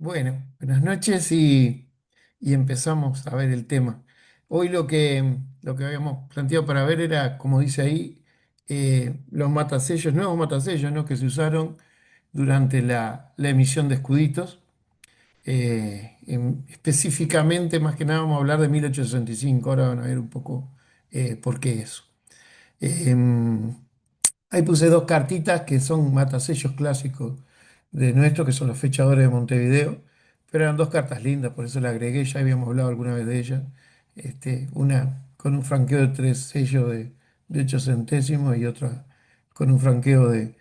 Bueno, buenas noches y empezamos a ver el tema. Hoy lo que habíamos planteado para ver era, como dice ahí, los matasellos, nuevos matasellos, ¿no? Que se usaron durante la emisión de escuditos. Específicamente, más que nada, vamos a hablar de 1865. Ahora van a ver un poco por qué eso. Em, Ahí puse dos cartitas que son matasellos clásicos de nuestro, que son los fechadores de Montevideo, pero eran dos cartas lindas, por eso la agregué, ya habíamos hablado alguna vez de ellas. Una con un franqueo de tres sellos de 8 centésimos y otra con un franqueo de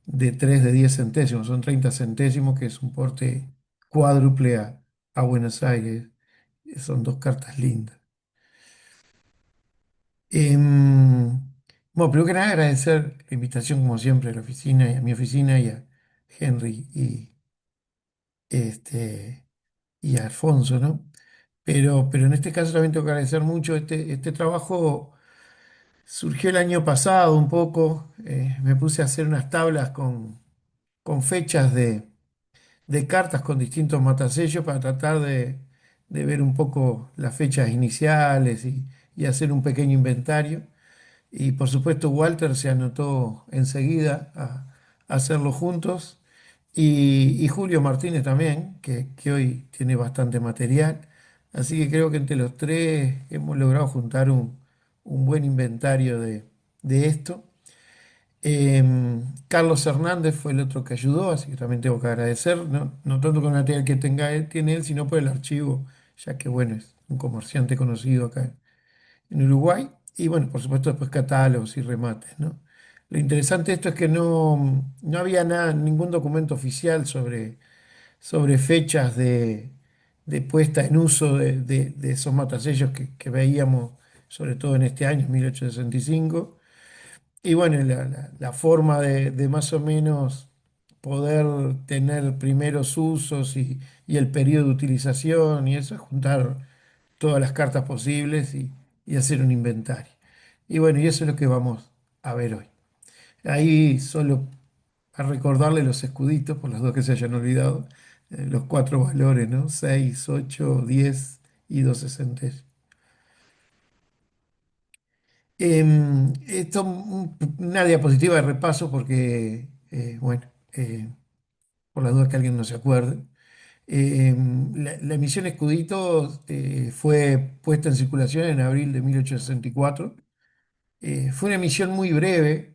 3 de 10 centésimos, son 30 centésimos, que es un porte cuádruple a Buenos Aires. Son dos cartas lindas. Bueno, primero que nada agradecer la invitación como siempre a la oficina y a mi oficina y a Henry este, y a Alfonso, ¿no? Pero en este caso también tengo que agradecer mucho este trabajo. Surgió el año pasado un poco. Me puse a hacer unas tablas con fechas de cartas con distintos matasellos para tratar de ver un poco las fechas iniciales y hacer un pequeño inventario. Y por supuesto Walter se anotó enseguida a hacerlo juntos. Y Julio Martínez también, que hoy tiene bastante material. Así que creo que entre los tres hemos logrado juntar un buen inventario de esto. Carlos Hernández fue el otro que ayudó, así que también tengo que agradecer, no tanto con el material que tiene él, sino por el archivo, ya que bueno, es un comerciante conocido acá en Uruguay. Y bueno, por supuesto después catálogos y remates, ¿no? Lo interesante de esto es que no había nada, ningún documento oficial sobre fechas de puesta en uso de esos matasellos que veíamos, sobre todo en este año, 1865. Y bueno, la forma de más o menos poder tener primeros usos y el periodo de utilización y eso es juntar todas las cartas posibles y hacer un inventario. Y bueno, y eso es lo que vamos a ver hoy. Ahí solo a recordarle los escuditos, por las dos que se hayan olvidado, los cuatro valores, ¿no? 6, 8, 10 y 12 centésimos. Esto, una diapositiva de repaso porque, bueno, por las dudas que alguien no se acuerde. La emisión Escuditos fue puesta en circulación en abril de 1864. Fue una emisión muy breve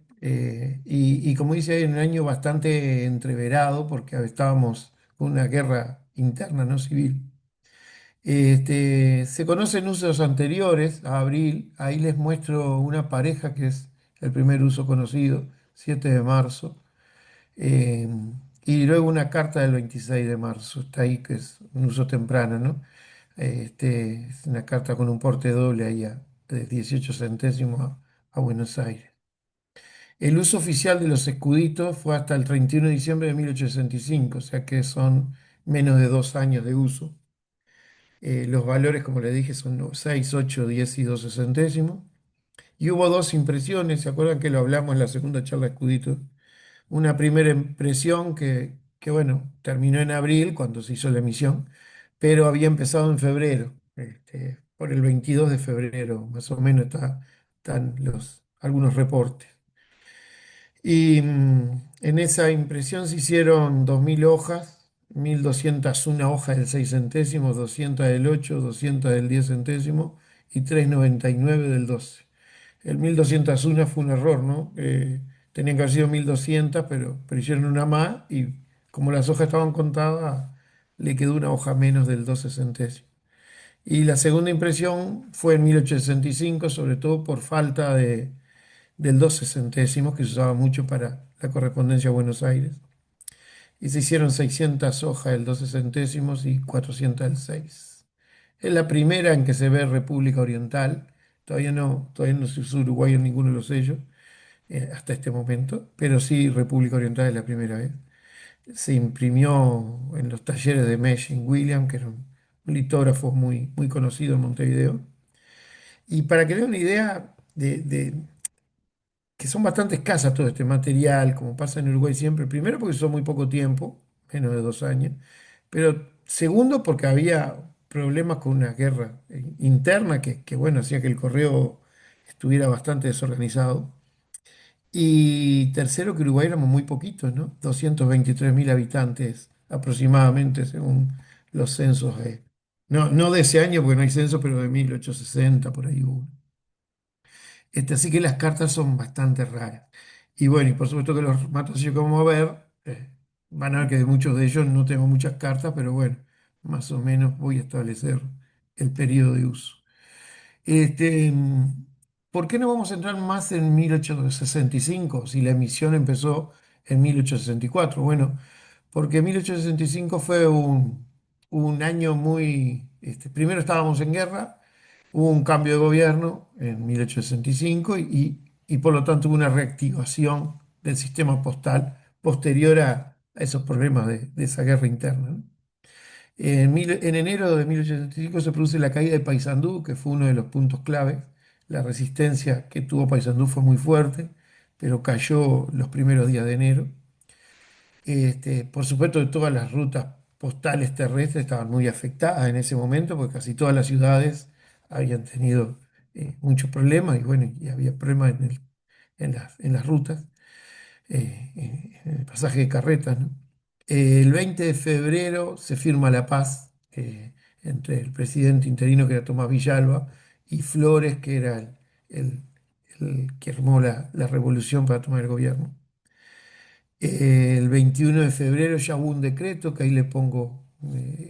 y como dice, en un año bastante entreverado porque estábamos con una guerra interna, no civil. Se conocen usos anteriores a abril. Ahí les muestro una pareja que es el primer uso conocido, 7 de marzo. eh, y luego una carta del 26 de marzo, está ahí, que es un uso temprano, ¿no? Es una carta con un porte doble ahí de 18 centésimos a Buenos Aires. El uso oficial de los escuditos fue hasta el 31 de diciembre de 1865, o sea que son menos de 2 años de uso. Los valores, como le dije, son los 6, 8, 10 y 12 centésimos. Y hubo dos impresiones, ¿se acuerdan que lo hablamos en la segunda charla de escuditos? Una primera impresión bueno, terminó en abril cuando se hizo la emisión, pero había empezado en febrero, por el 22 de febrero, más o menos están algunos reportes. Y en esa impresión se hicieron 2000 hojas, 1201 hojas del 6 centésimos, 200 del 8, 200 del 10 centésimo y 399 del 12. El 1201 fue un error, ¿no? Tenían que haber sido 1200, pero hicieron una más y como las hojas estaban contadas, le quedó una hoja menos del 12 centésimo. Y la segunda impresión fue en 1865, sobre todo por falta del 12 centésimos, que se usaba mucho para la correspondencia a Buenos Aires. Y se hicieron 600 hojas del 12 centésimos y 400 del 6. Es la primera en que se ve República Oriental. Todavía no se usa Uruguay en ninguno de los sellos hasta este momento, pero sí República Oriental es la primera vez. Se imprimió en los talleres de Meshing William, que era un litógrafo muy conocido en Montevideo. Y para que den una idea que son bastante escasas todo este material, como pasa en Uruguay siempre, primero porque son muy poco tiempo, menos de 2 años, Pero segundo, porque había problemas con una guerra interna bueno, hacía que el correo estuviera bastante desorganizado. Y tercero, que Uruguay éramos muy poquitos, ¿no? 223.000 habitantes aproximadamente, según los censos no de ese año, porque no hay censo, pero de 1860, por ahí hubo. Así que las cartas son bastante raras. Y bueno, y por supuesto que los matosillos que vamos a ver, van a ver que de muchos de ellos no tengo muchas cartas, pero bueno, más o menos voy a establecer el periodo de uso. Este, mm, ¿Por qué no vamos a entrar más en 1865 si la emisión empezó en 1864? Bueno, porque 1865 fue un año muy... primero estábamos en guerra, hubo un cambio de gobierno en 1865 y por lo tanto hubo una reactivación del sistema postal posterior a esos problemas de esa guerra interna, ¿no? En enero de 1875 se produce la caída de Paysandú, que fue uno de los puntos claves. La resistencia que tuvo Paysandú fue muy fuerte, pero cayó los primeros días de enero. Por supuesto, todas las rutas postales terrestres estaban muy afectadas en ese momento, porque casi todas las ciudades habían tenido muchos problemas y bueno, y había problemas en las rutas, en el pasaje de carretas, ¿no? El 20 de febrero se firma la paz entre el presidente interino, que era Tomás Villalba, y Flores, que era el- el que armó la revolución para tomar el gobierno. El 21 de febrero ya hubo un decreto, que ahí le pongo,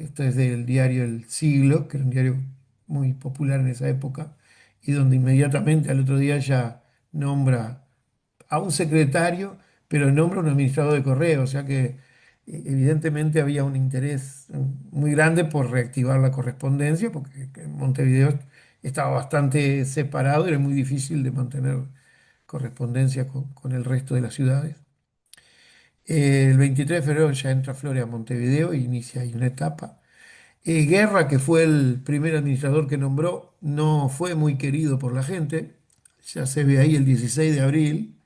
esto es del diario El Siglo, que era un diario muy popular en esa época, y donde inmediatamente al otro día ya nombra a un secretario, pero nombra un administrador de correo, o sea que evidentemente había un interés muy grande por reactivar la correspondencia, porque que Montevideo estaba bastante separado y era muy difícil de mantener correspondencia con el resto de las ciudades. El 23 de febrero ya entra Flores a Montevideo e inicia ahí una etapa. Guerra, que fue el primer administrador que nombró, no fue muy querido por la gente. Ya se ve ahí el 16 de abril,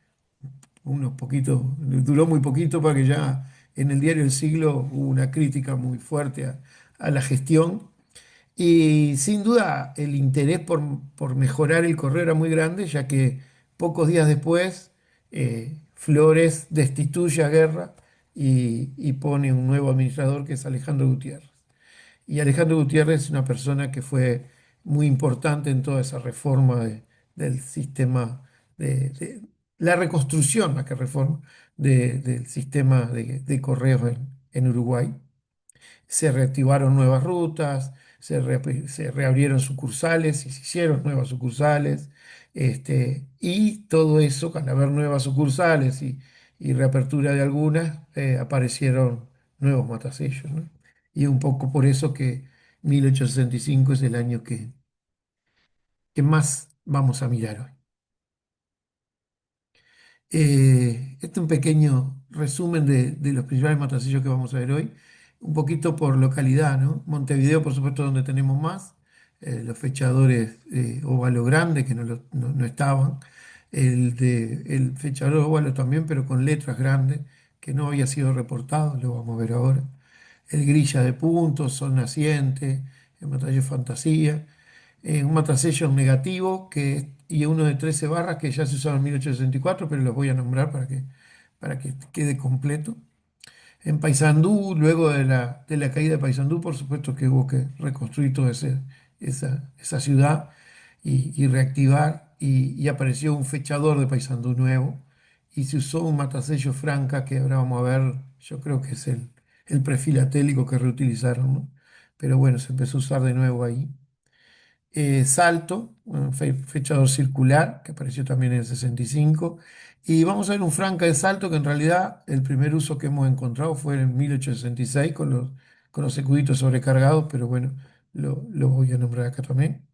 unos poquitos, duró muy poquito para que ya en el diario El Siglo hubo una crítica muy fuerte a la gestión. Y sin duda el interés por mejorar el correo era muy grande, ya que pocos días después Flores destituye a Guerra y pone un nuevo administrador, que es Alejandro Gutiérrez. Y Alejandro Gutiérrez es una persona que fue muy importante en toda esa reforma del sistema, de la reconstrucción, más que reforma, del sistema de correos en Uruguay. Se reactivaron nuevas rutas, se reabrieron sucursales y se hicieron nuevas sucursales. Y todo eso, al haber nuevas sucursales y reapertura de algunas, aparecieron nuevos matasellos, ¿no? Y un poco por eso que 1865 es el año que más vamos a mirar hoy. Este es un pequeño resumen de los principales matasellos que vamos a ver hoy, un poquito por localidad, ¿no? Montevideo, por supuesto, donde tenemos más, los fechadores óvalo grande, que no estaban, el fechador óvalo también, pero con letras grandes, que no había sido reportado, lo vamos a ver ahora. El grilla de puntos, sol naciente, el matasello fantasía, un matasellos negativo y uno de 13 barras que ya se usaron en 1864, pero los voy a nombrar para que quede completo. En Paysandú, luego de la caída de Paysandú, por supuesto que hubo que reconstruir toda esa ciudad y reactivar, y apareció un fechador de Paysandú nuevo, y se usó un matasello Franca, que ahora vamos a ver, yo creo que es el prefilatélico que reutilizaron, ¿no? Pero bueno, se empezó a usar de nuevo ahí. Salto, un fechador circular, que apareció también en el 65. Y vamos a ver un Franca de Salto, que en realidad el primer uso que hemos encontrado fue en 1866 con los escuditos sobrecargados, pero bueno, lo voy a nombrar acá también.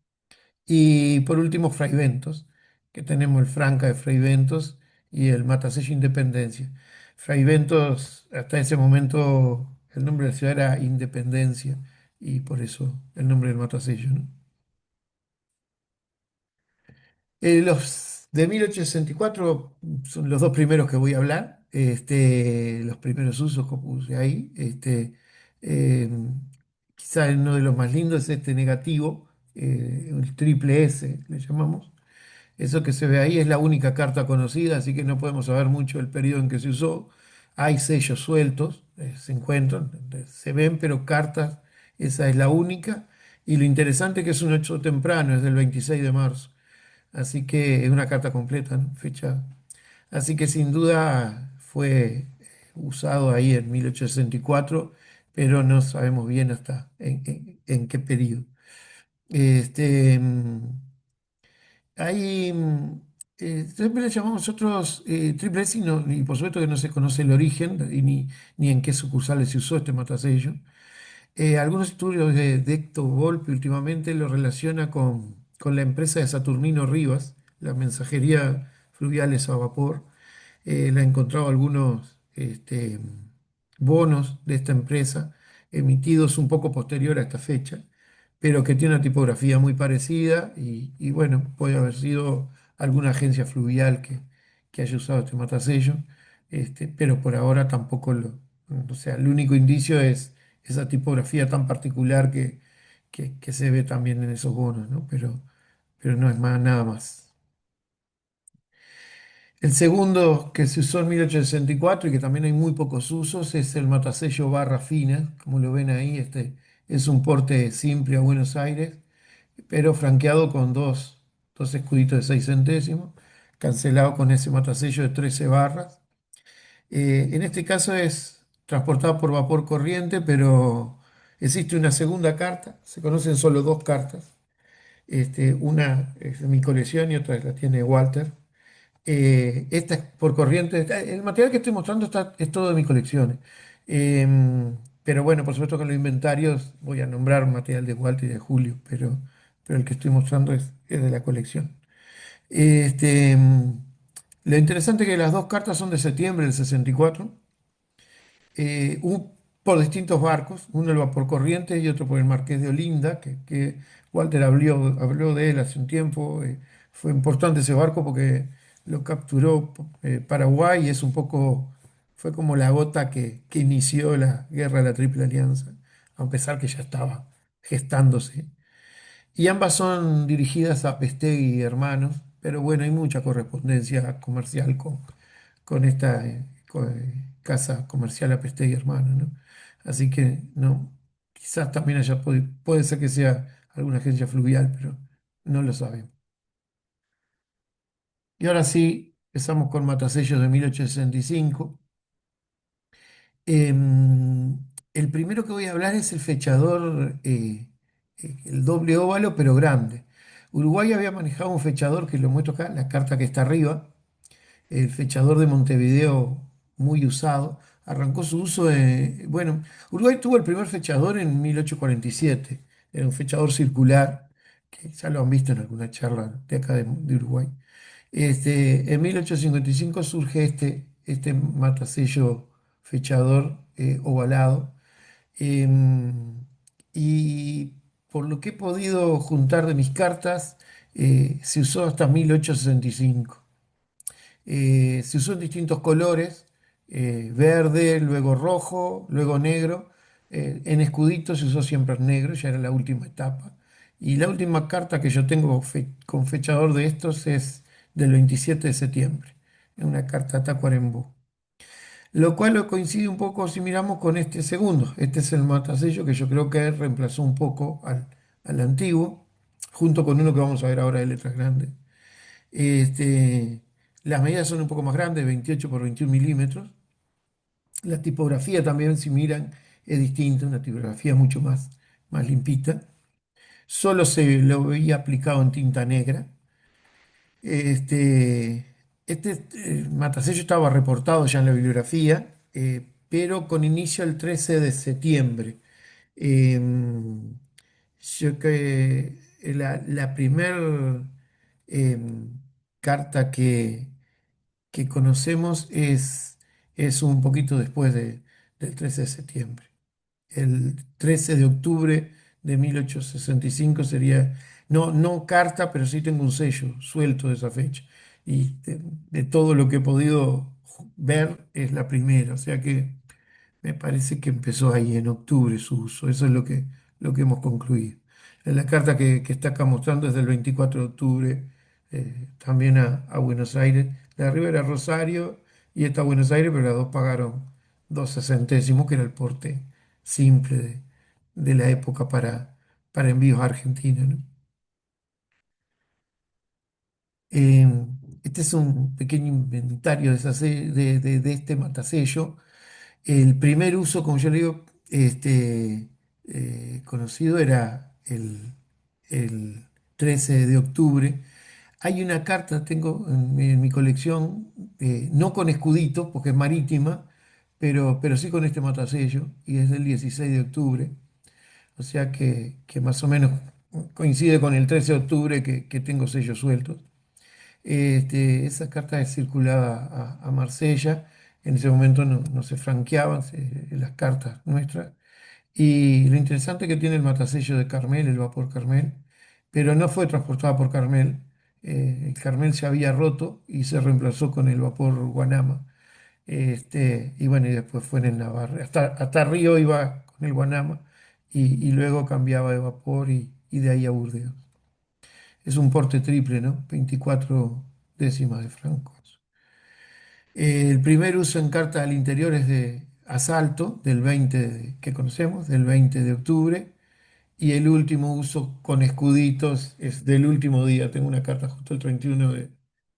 Y por último, Fray Ventos, que tenemos el Franca de Fray Ventos y el Matasello Independencia. Fray Ventos, hasta ese momento, el nombre de la ciudad era Independencia, y por eso el nombre del Matasello, ¿no? Los de 1864 son los dos primeros que voy a hablar, los primeros usos que puse ahí. Eh, Quizá uno de los más lindos es este negativo, el triple S, le llamamos. Eso que se ve ahí es la única carta conocida, así que no podemos saber mucho del periodo en que se usó. Hay sellos sueltos, se encuentran, se ven, pero cartas, esa es la única. Y lo interesante es que es un hecho temprano, es del 26 de marzo. Así que es una carta completa, ¿no? Fecha. Así que sin duda fue usado ahí en 1864, pero no sabemos bien hasta en qué periodo. Este, hay, siempre le llamamos nosotros triple S y por supuesto que no se conoce el origen ni en qué sucursales se usó este matasello. Algunos estudios de Héctor Volpi últimamente lo relaciona con la empresa de Saturnino Rivas, la mensajería fluviales a vapor. Le he encontrado algunos bonos de esta empresa emitidos un poco posterior a esta fecha, pero que tiene una tipografía muy parecida y bueno, puede haber sido alguna agencia fluvial que haya usado este matasello, pero por ahora tampoco o sea, el único indicio es esa tipografía tan particular que se ve también en esos bonos, ¿no? Pero no es más, nada más. El segundo que se usó en 1864 y cuatro y que también hay muy pocos usos es el matasello barra fina, como lo ven ahí, este es un porte simple a Buenos Aires, pero franqueado con dos escuditos de 6 centésimos, cancelado con ese matasello de 13 barras. En este caso es transportado por vapor corriente, pero existe una segunda carta, se conocen solo dos cartas, una es de mi colección y otra la tiene Walter. Esta es por corriente. El material que estoy mostrando es todo de mis colecciones. Pero bueno, por supuesto que en los inventarios voy a nombrar material de Walter y de Julio, pero el que estoy mostrando es de la colección. Este, mm, lo interesante es que las dos cartas son de septiembre del 64, por distintos barcos, uno lo va por Corrientes y otro por el Marqués de Olinda, que Walter habló de él hace un tiempo. Fue importante ese barco porque lo capturó Paraguay y es un poco, fue como la gota que inició la guerra de la Triple Alianza, a pesar que ya estaba gestándose. Y ambas son dirigidas a Pestegui y Hermanos, pero bueno, hay mucha correspondencia comercial con esta casa comercial Apeste y Hermanos, ¿no? Así que no, quizás también puede ser que sea alguna agencia fluvial, pero no lo sabemos. Y ahora sí, empezamos con Matasellos de 1865. Em, el primero que voy a hablar es el fechador, el doble óvalo, pero grande. Uruguay había manejado un fechador que lo muestro acá, la carta que está arriba, el fechador de Montevideo muy usado. Arrancó su uso bueno, Uruguay tuvo el primer fechador en 1847. Era un fechador circular, que ya lo han visto en alguna charla de acá de Uruguay. En 1855 surge este matasello fechador ovalado. Em, y por lo que he podido juntar de mis cartas, se usó hasta 1865. Se usó en distintos colores, verde, luego rojo, luego negro. En escudito se usó siempre en negro, ya era la última etapa. Y la última carta que yo tengo con fechador de estos es del 27 de septiembre, es una carta Tacuarembó. Lo cual lo coincide un poco si miramos con este segundo. Este es el matasello que yo creo que reemplazó un poco al antiguo, junto con uno que vamos a ver ahora de letras grandes. Este, las medidas son un poco más grandes, 28 por 21 milímetros. La tipografía también, si miran, es distinta, una tipografía mucho más limpita. Solo se lo veía aplicado en tinta negra. Matasello estaba reportado ya en la bibliografía, pero con inicio el 13 de septiembre. Em, yo que la primer carta que conocemos es un poquito después del 13 de septiembre. El 13 de octubre de 1865 sería, no carta, pero sí tengo un sello suelto de esa fecha. Y de todo lo que he podido ver es la primera. O sea que Me parece que empezó ahí en octubre su uso, eso es lo que hemos concluido. En la carta que está acá mostrando es del 24 de octubre, también a Buenos Aires. La de arriba era Rosario y esta a Buenos Aires, pero las dos pagaron 12 centésimos, que era el porte simple de la época para envíos a Argentina, ¿no? Eh, este es un pequeño inventario de, de este matasello. El primer uso, como yo le digo, conocido era el 13 de octubre. Hay una carta, tengo en mi colección, no con escudito, porque es marítima, pero sí con este matasello, y es del 16 de octubre. O sea que más o menos coincide con el 13 de octubre que tengo sellos sueltos. Esa carta circulaba a Marsella. En ese momento no se franqueaban las cartas nuestras. Y lo interesante que tiene el matasello de Carmel, el vapor Carmel, pero no fue transportada por Carmel. El Carmel se había roto y se reemplazó con el vapor Guanama. Y bueno, y después fue en el Navarre. Hasta Río iba con el Guanama y luego cambiaba de vapor y de ahí a Burdeos. Es un porte triple, ¿no? 24 décimas de francos. El primer uso en carta al interior es de asalto, que conocemos, del 20 de octubre. Y el último uso con escuditos es del último día. Tengo una carta justo el 31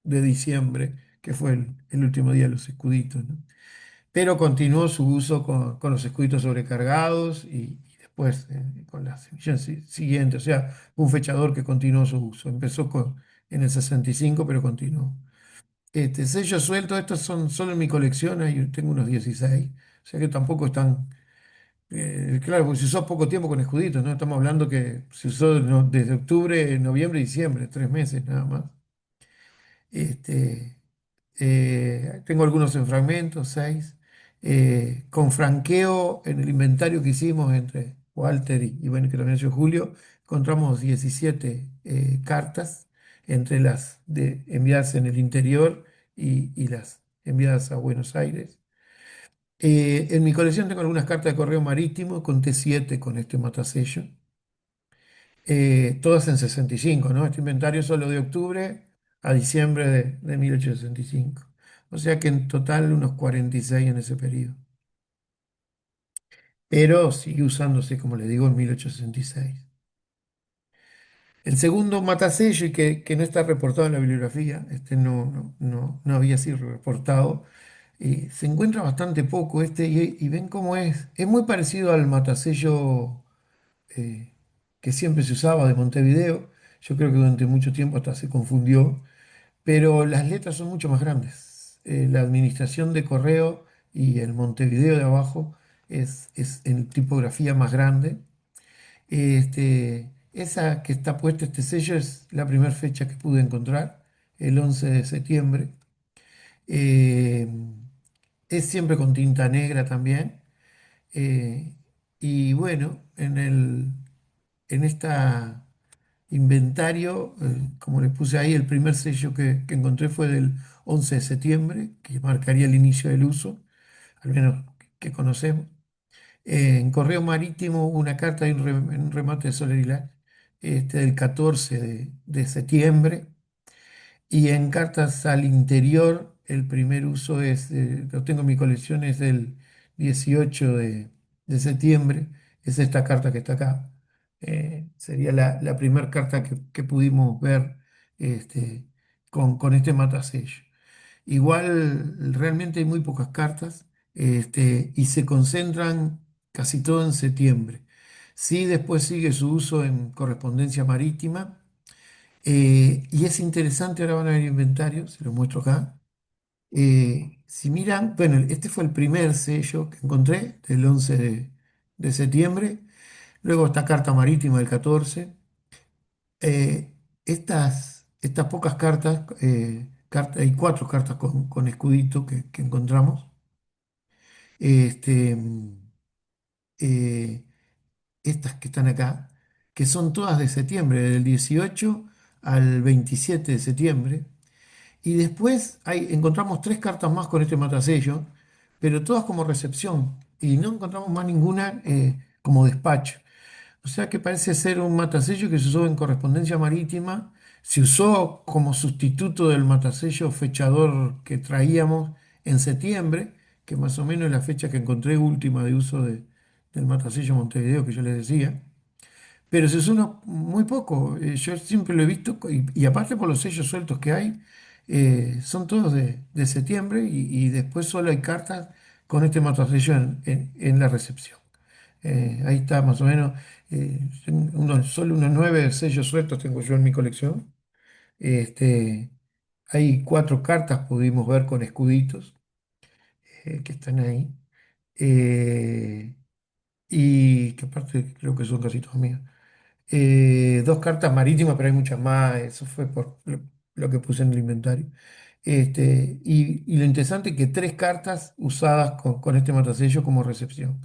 de diciembre, que fue el último día de los escuditos, ¿no? Pero continuó su uso con los escuditos sobrecargados y después con las emisiones siguientes. O sea, fue un fechador que continuó su uso. Empezó en el 65, pero continuó. Sellos sueltos, estos son solo en mi colección, ahí tengo unos 16. O sea que tampoco están. Claro, porque se usó poco tiempo con escuditos, ¿no? Estamos hablando que se usó desde octubre, noviembre y diciembre, 3 meses nada más. Este, Tengo algunos en fragmentos, 6. Con franqueo en el inventario que hicimos entre Walter y bueno, que también yo Julio, encontramos 17 cartas entre las enviadas en el interior y las enviadas a Buenos Aires. En mi colección tengo algunas cartas de correo marítimo, conté 7 con este matasello, todas en 65, ¿no? Este inventario es solo de octubre a diciembre de 1865. O sea que en total unos 46 en ese periodo. Pero sigue usándose, como le digo, en 1866. El segundo matasello, y que no está reportado en la bibliografía, este no había sido reportado, se encuentra bastante poco y ven cómo es. Es muy parecido al matasello eh, que siempre se usaba de Montevideo. Yo creo que durante mucho tiempo hasta se confundió, pero las letras son mucho más grandes. La administración de correo y el Montevideo de abajo es en tipografía más grande. Esa que está puesta, este sello, es la primera fecha que pude encontrar, el 11 de septiembre. Eh, es siempre con tinta negra también. Eh, y bueno, en esta inventario, como les puse ahí, el primer sello que encontré fue del 11 de septiembre, que marcaría el inicio del uso, al menos que conocemos. En correo marítimo hubo una carta y un remate de Soler del 14 de septiembre. Y en cartas al interior, el primer uso lo tengo en mi colección, es del 18 de septiembre. Es esta carta que está acá. Sería la primera carta que pudimos ver este, con este matasello. Igual, realmente hay muy pocas cartas y se concentran casi todo en septiembre. Sí, después sigue su uso en correspondencia marítima y es interesante, ahora van a ver inventario, se lo muestro acá. Si miran, bueno, este fue el primer sello que encontré, del 11 de septiembre. Luego esta carta marítima del 14. Estas pocas cartas, hay 4 cartas con escudito que encontramos. Este, eh, Estas que están acá, que son todas de septiembre, del 18 al 27 de septiembre. Y después encontramos 3 cartas más con este matasello, pero todas como recepción. y no encontramos más ninguna como despacho. O sea que parece ser un matasello que se usó en correspondencia marítima, se usó como sustituto del matasello fechador que traíamos en septiembre, que más o menos es la fecha que encontré última de uso del matasello Montevideo que yo les decía. Pero se usó muy poco. Yo siempre lo he visto, y aparte por los sellos sueltos que hay, son todos de septiembre y después solo hay cartas con este matasello en la recepción. Ahí está más o menos, solo unos 9 sellos sueltos tengo yo en mi colección. Este, hay 4 cartas, pudimos ver con escuditos que están ahí. Eh, y que aparte creo que son casi todas mías. 2 cartas marítimas, pero hay muchas más. Eso fue por lo que puse en el inventario. Y lo interesante es que 3 cartas usadas con este matasello como recepción.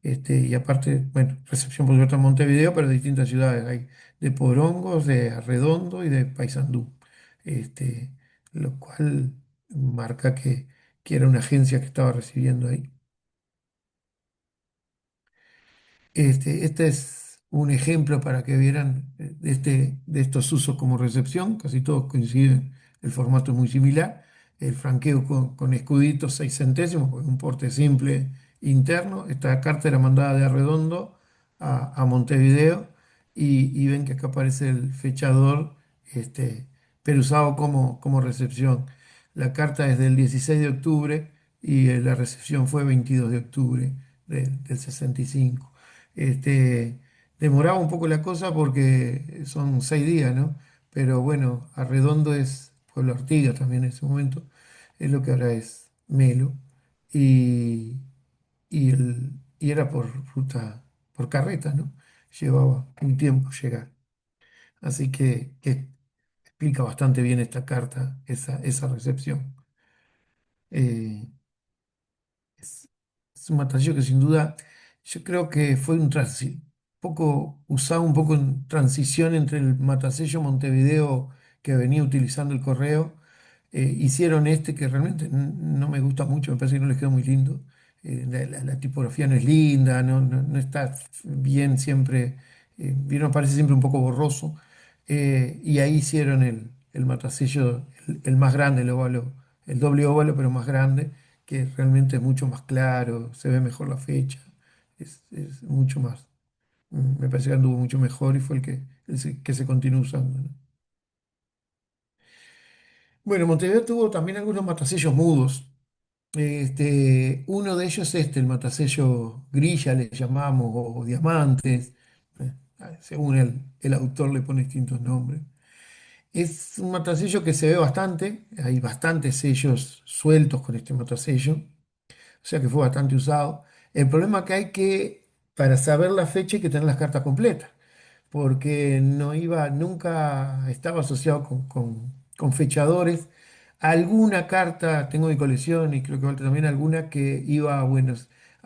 Y aparte, bueno, recepción por supuesto en Montevideo, pero de distintas ciudades. Hay de Porongos, de Arredondo y de Paysandú. Este, lo cual marca que era una agencia que estaba recibiendo ahí. Este es un ejemplo para que vieran de estos usos como recepción, casi todos coinciden, el formato es muy similar, el franqueo con escuditos 6 céntimos, porque es un porte simple interno. Esta carta era mandada de Arredondo a Montevideo y ven que acá aparece el fechador, este, pero usado como recepción. La carta es del 16 de octubre y la recepción fue 22 de octubre del 65. Este, demoraba un poco la cosa porque son 6 días, ¿no? Pero bueno, Arredondo es Pueblo Artigas también en ese momento, es lo que ahora es Melo, y, y era por ruta, por carreta, ¿no? Llevaba un tiempo llegar. Así que explica bastante bien esta carta, esa recepción. Eh, Es, es un matasello que sin duda yo creo que fue poco usado un poco en transición entre el matasello Montevideo que venía utilizando el correo. Hicieron este que realmente no me gusta mucho, me parece que no les quedó muy lindo. La tipografía no es linda, no está bien siempre, vieron, parece siempre un poco borroso. Y ahí hicieron el matasello, el más grande, el óvalo, el doble óvalo, pero más grande, que realmente es mucho más claro, se ve mejor la fecha, es mucho más. Me parece que anduvo mucho mejor y fue el que se continúa usando, ¿no? Bueno, Montevideo tuvo también algunos matasellos mudos. Uno de ellos es el matasello grilla, le llamamos, o diamantes. eh, Según el autor le pone distintos nombres. Es un matasello que se ve bastante, hay bastantes sellos sueltos con este matasello, o sea que fue bastante usado. El problema que hay que, para saber la fecha, hay que tener las cartas completas, porque nunca estaba asociado con fechadores. Alguna carta tengo en mi colección, y creo que Walter también, alguna que iba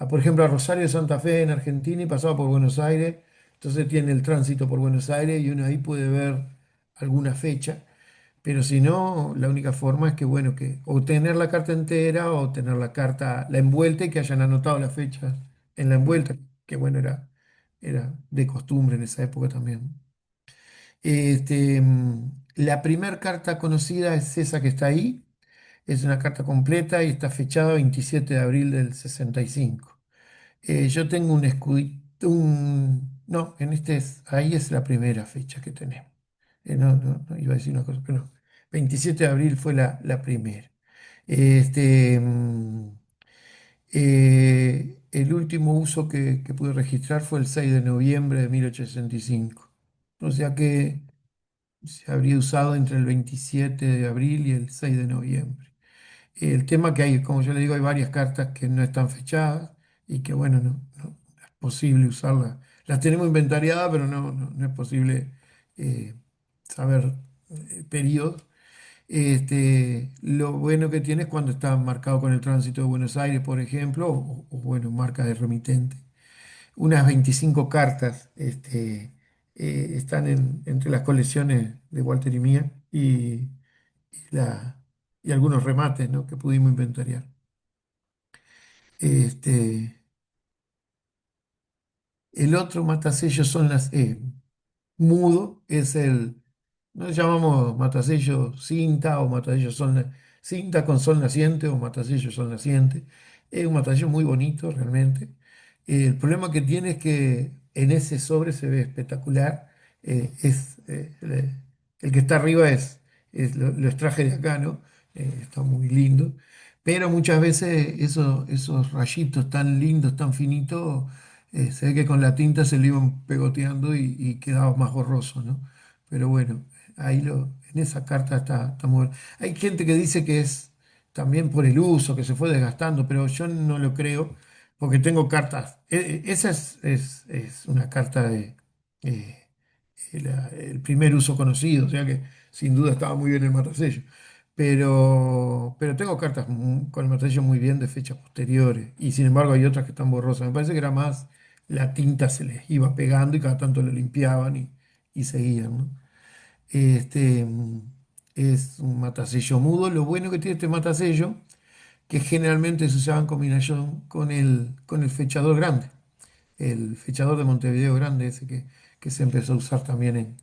por ejemplo, a Rosario de Santa Fe en Argentina y pasaba por Buenos Aires, entonces tiene el tránsito por Buenos Aires y uno ahí puede ver alguna fecha. Pero si no, la única forma es que, bueno, que o tener la carta entera o tener la carta, la envuelta, y que hayan anotado las fechas en la envuelta, que bueno, era de costumbre en esa época también. La primera carta conocida es esa que está ahí, es una carta completa y está fechada 27 de abril del 65. Yo tengo un escudito, no, ahí es la primera fecha que tenemos. No, iba a decir una cosa, pero no. 27 de abril fue la primera. Este, mm, el último uso que pude registrar fue el 6 de noviembre de 1865. O sea que se habría usado entre el 27 de abril y el 6 de noviembre. El tema que hay, como yo le digo, hay varias cartas que no están fechadas y que, bueno, no es posible usarlas. Las tenemos inventariadas, pero no es posible eh, saber periodos. Lo bueno que tiene es cuando está marcado con el tránsito de Buenos Aires, por ejemplo, bueno, marca de remitente. Unas 25 cartas están entre las colecciones de Walter y mía y, la, y algunos remates, ¿no?, que pudimos inventariar. Este, El otro matasellos son las, mudo es el, no le llamamos matasello cinta o matasello cinta con sol naciente o matasello sol naciente. Es un matasello muy bonito realmente. El problema que tiene es que en ese sobre se ve espectacular. El que está arriba lo extraje de acá, ¿no? Está muy lindo. Pero muchas veces esos rayitos tan lindos, tan finitos, se ve que con la tinta se le iban pegoteando y quedaba más borroso, ¿no? Pero bueno, en esa carta está muy bueno. Hay gente que dice que es también por el uso, que se fue desgastando, pero yo no lo creo, porque tengo cartas. Esa es una carta de eh, el primer uso conocido, o sea que sin duda estaba muy bien el matasello. Pero tengo cartas con el matasello muy bien de fechas posteriores, y sin embargo hay otras que están borrosas. Me parece que era más la tinta se les iba pegando y cada tanto lo limpiaban y seguían, ¿no? Este, es un matasello mudo. Lo bueno que tiene este matasello, que generalmente se usaba en combinación con el fechador grande, el fechador de Montevideo grande, ese que se empezó a usar también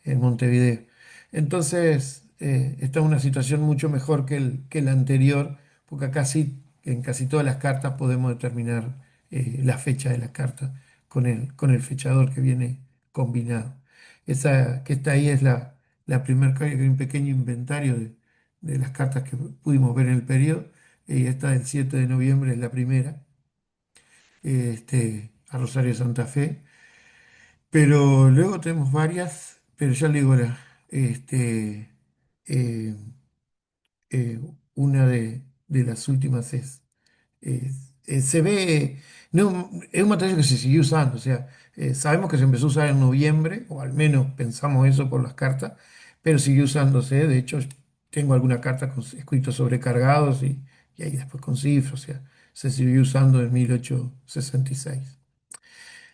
en Montevideo. Entonces, está en una situación mucho mejor que el anterior, porque acá sí, en casi todas las cartas podemos determinar la fecha de la carta con el fechador que viene combinado. Esa que está ahí es la primera, un pequeño inventario de las cartas que pudimos ver en el periodo, y esta del 7 de noviembre es la primera, a Rosario de Santa Fe. Pero luego tenemos varias, pero ya le digo, eh, eh, una de las últimas se ve, no, es un material que se siguió usando, o sea, sabemos que se empezó a usar en noviembre, o al menos pensamos eso por las cartas, pero siguió usándose. De hecho, tengo alguna carta con escritos sobrecargados y ahí después con cifras, o sea, se siguió usando en 1866.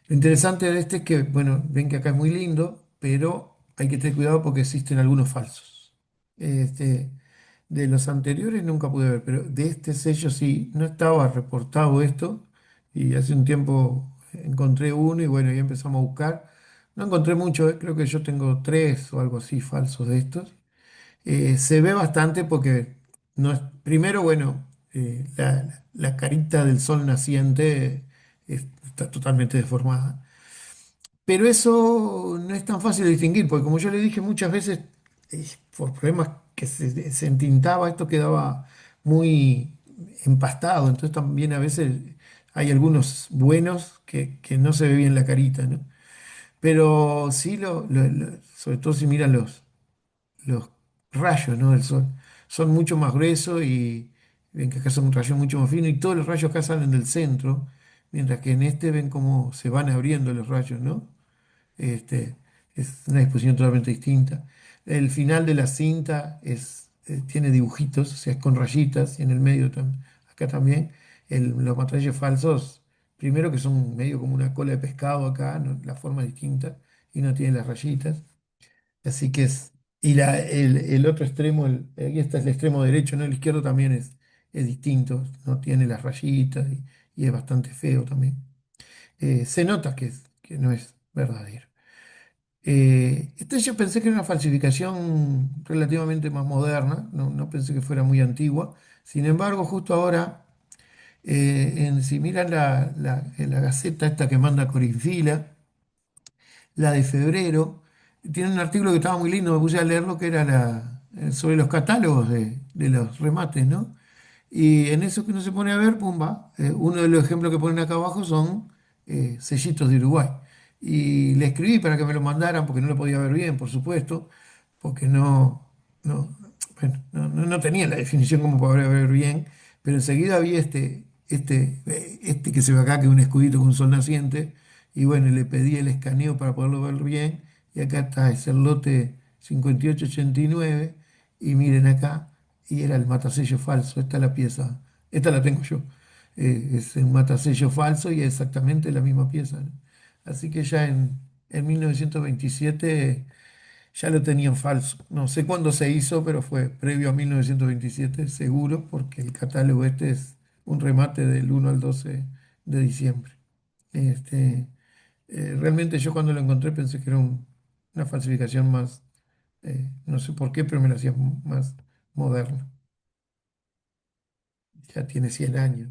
Lo interesante de este es que, bueno, ven que acá es muy lindo, pero hay que tener cuidado porque existen algunos falsos. Este, de los anteriores nunca pude ver, pero de este sello sí, no estaba reportado esto, y hace un tiempo encontré uno y bueno, ya empezamos a buscar. No encontré mucho, creo que yo tengo tres o algo así falsos de estos. Se ve bastante porque no es, primero, bueno, la carita del sol naciente está totalmente deformada. Pero eso no es tan fácil de distinguir, porque como yo le dije muchas veces, por problemas que se entintaba, esto quedaba muy empastado. Entonces también a veces hay algunos buenos que no se ve bien la carita, ¿no? Pero sí, sobre todo si miran los rayos, ¿no? del sol, son mucho más gruesos y ven que acá son rayos mucho más finos y todos los rayos acá salen del centro, mientras que en este ven cómo se van abriendo los rayos, ¿no? Este, es una disposición totalmente distinta. El final de la cinta tiene dibujitos, o sea, es con rayitas, y en el medio acá también. Los materiales falsos, primero que son medio como una cola de pescado acá, la forma es distinta y no tienen las rayitas. Así que es. Y el otro extremo, aquí está el extremo derecho, ¿no? El izquierdo también es distinto, no tiene las rayitas y es bastante feo también. Se nota que no es verdadero. Este yo pensé que era una falsificación relativamente más moderna, no pensé que fuera muy antigua. Sin embargo, justo ahora, si miran en la Gaceta esta que manda Corinfila, la de febrero, tiene un artículo que estaba muy lindo, me puse a leerlo, que era sobre los catálogos de los remates, ¿no? Y en eso que uno se pone a ver, pumba, uno de los ejemplos que ponen acá abajo son sellitos de Uruguay. Y le escribí para que me lo mandaran, porque no lo podía ver bien, por supuesto, porque no, bueno, no tenía la definición como para ver bien, pero enseguida vi este que se ve acá, que es un escudito con un sol naciente, y bueno, le pedí el escaneo para poderlo ver bien, y acá está, es el lote 5889, y miren acá, y era el matasello falso, esta es la pieza, esta la tengo yo. Es un matasello falso y es exactamente la misma pieza, ¿no? Así que ya en 1927 ya lo tenían falso. No sé cuándo se hizo, pero fue previo a 1927 seguro, porque el catálogo este es un remate del 1 al 12 de diciembre. Este, Realmente yo cuando lo encontré pensé que era una falsificación más, no sé por qué, pero me la hacía más moderna. Ya tiene 100 años.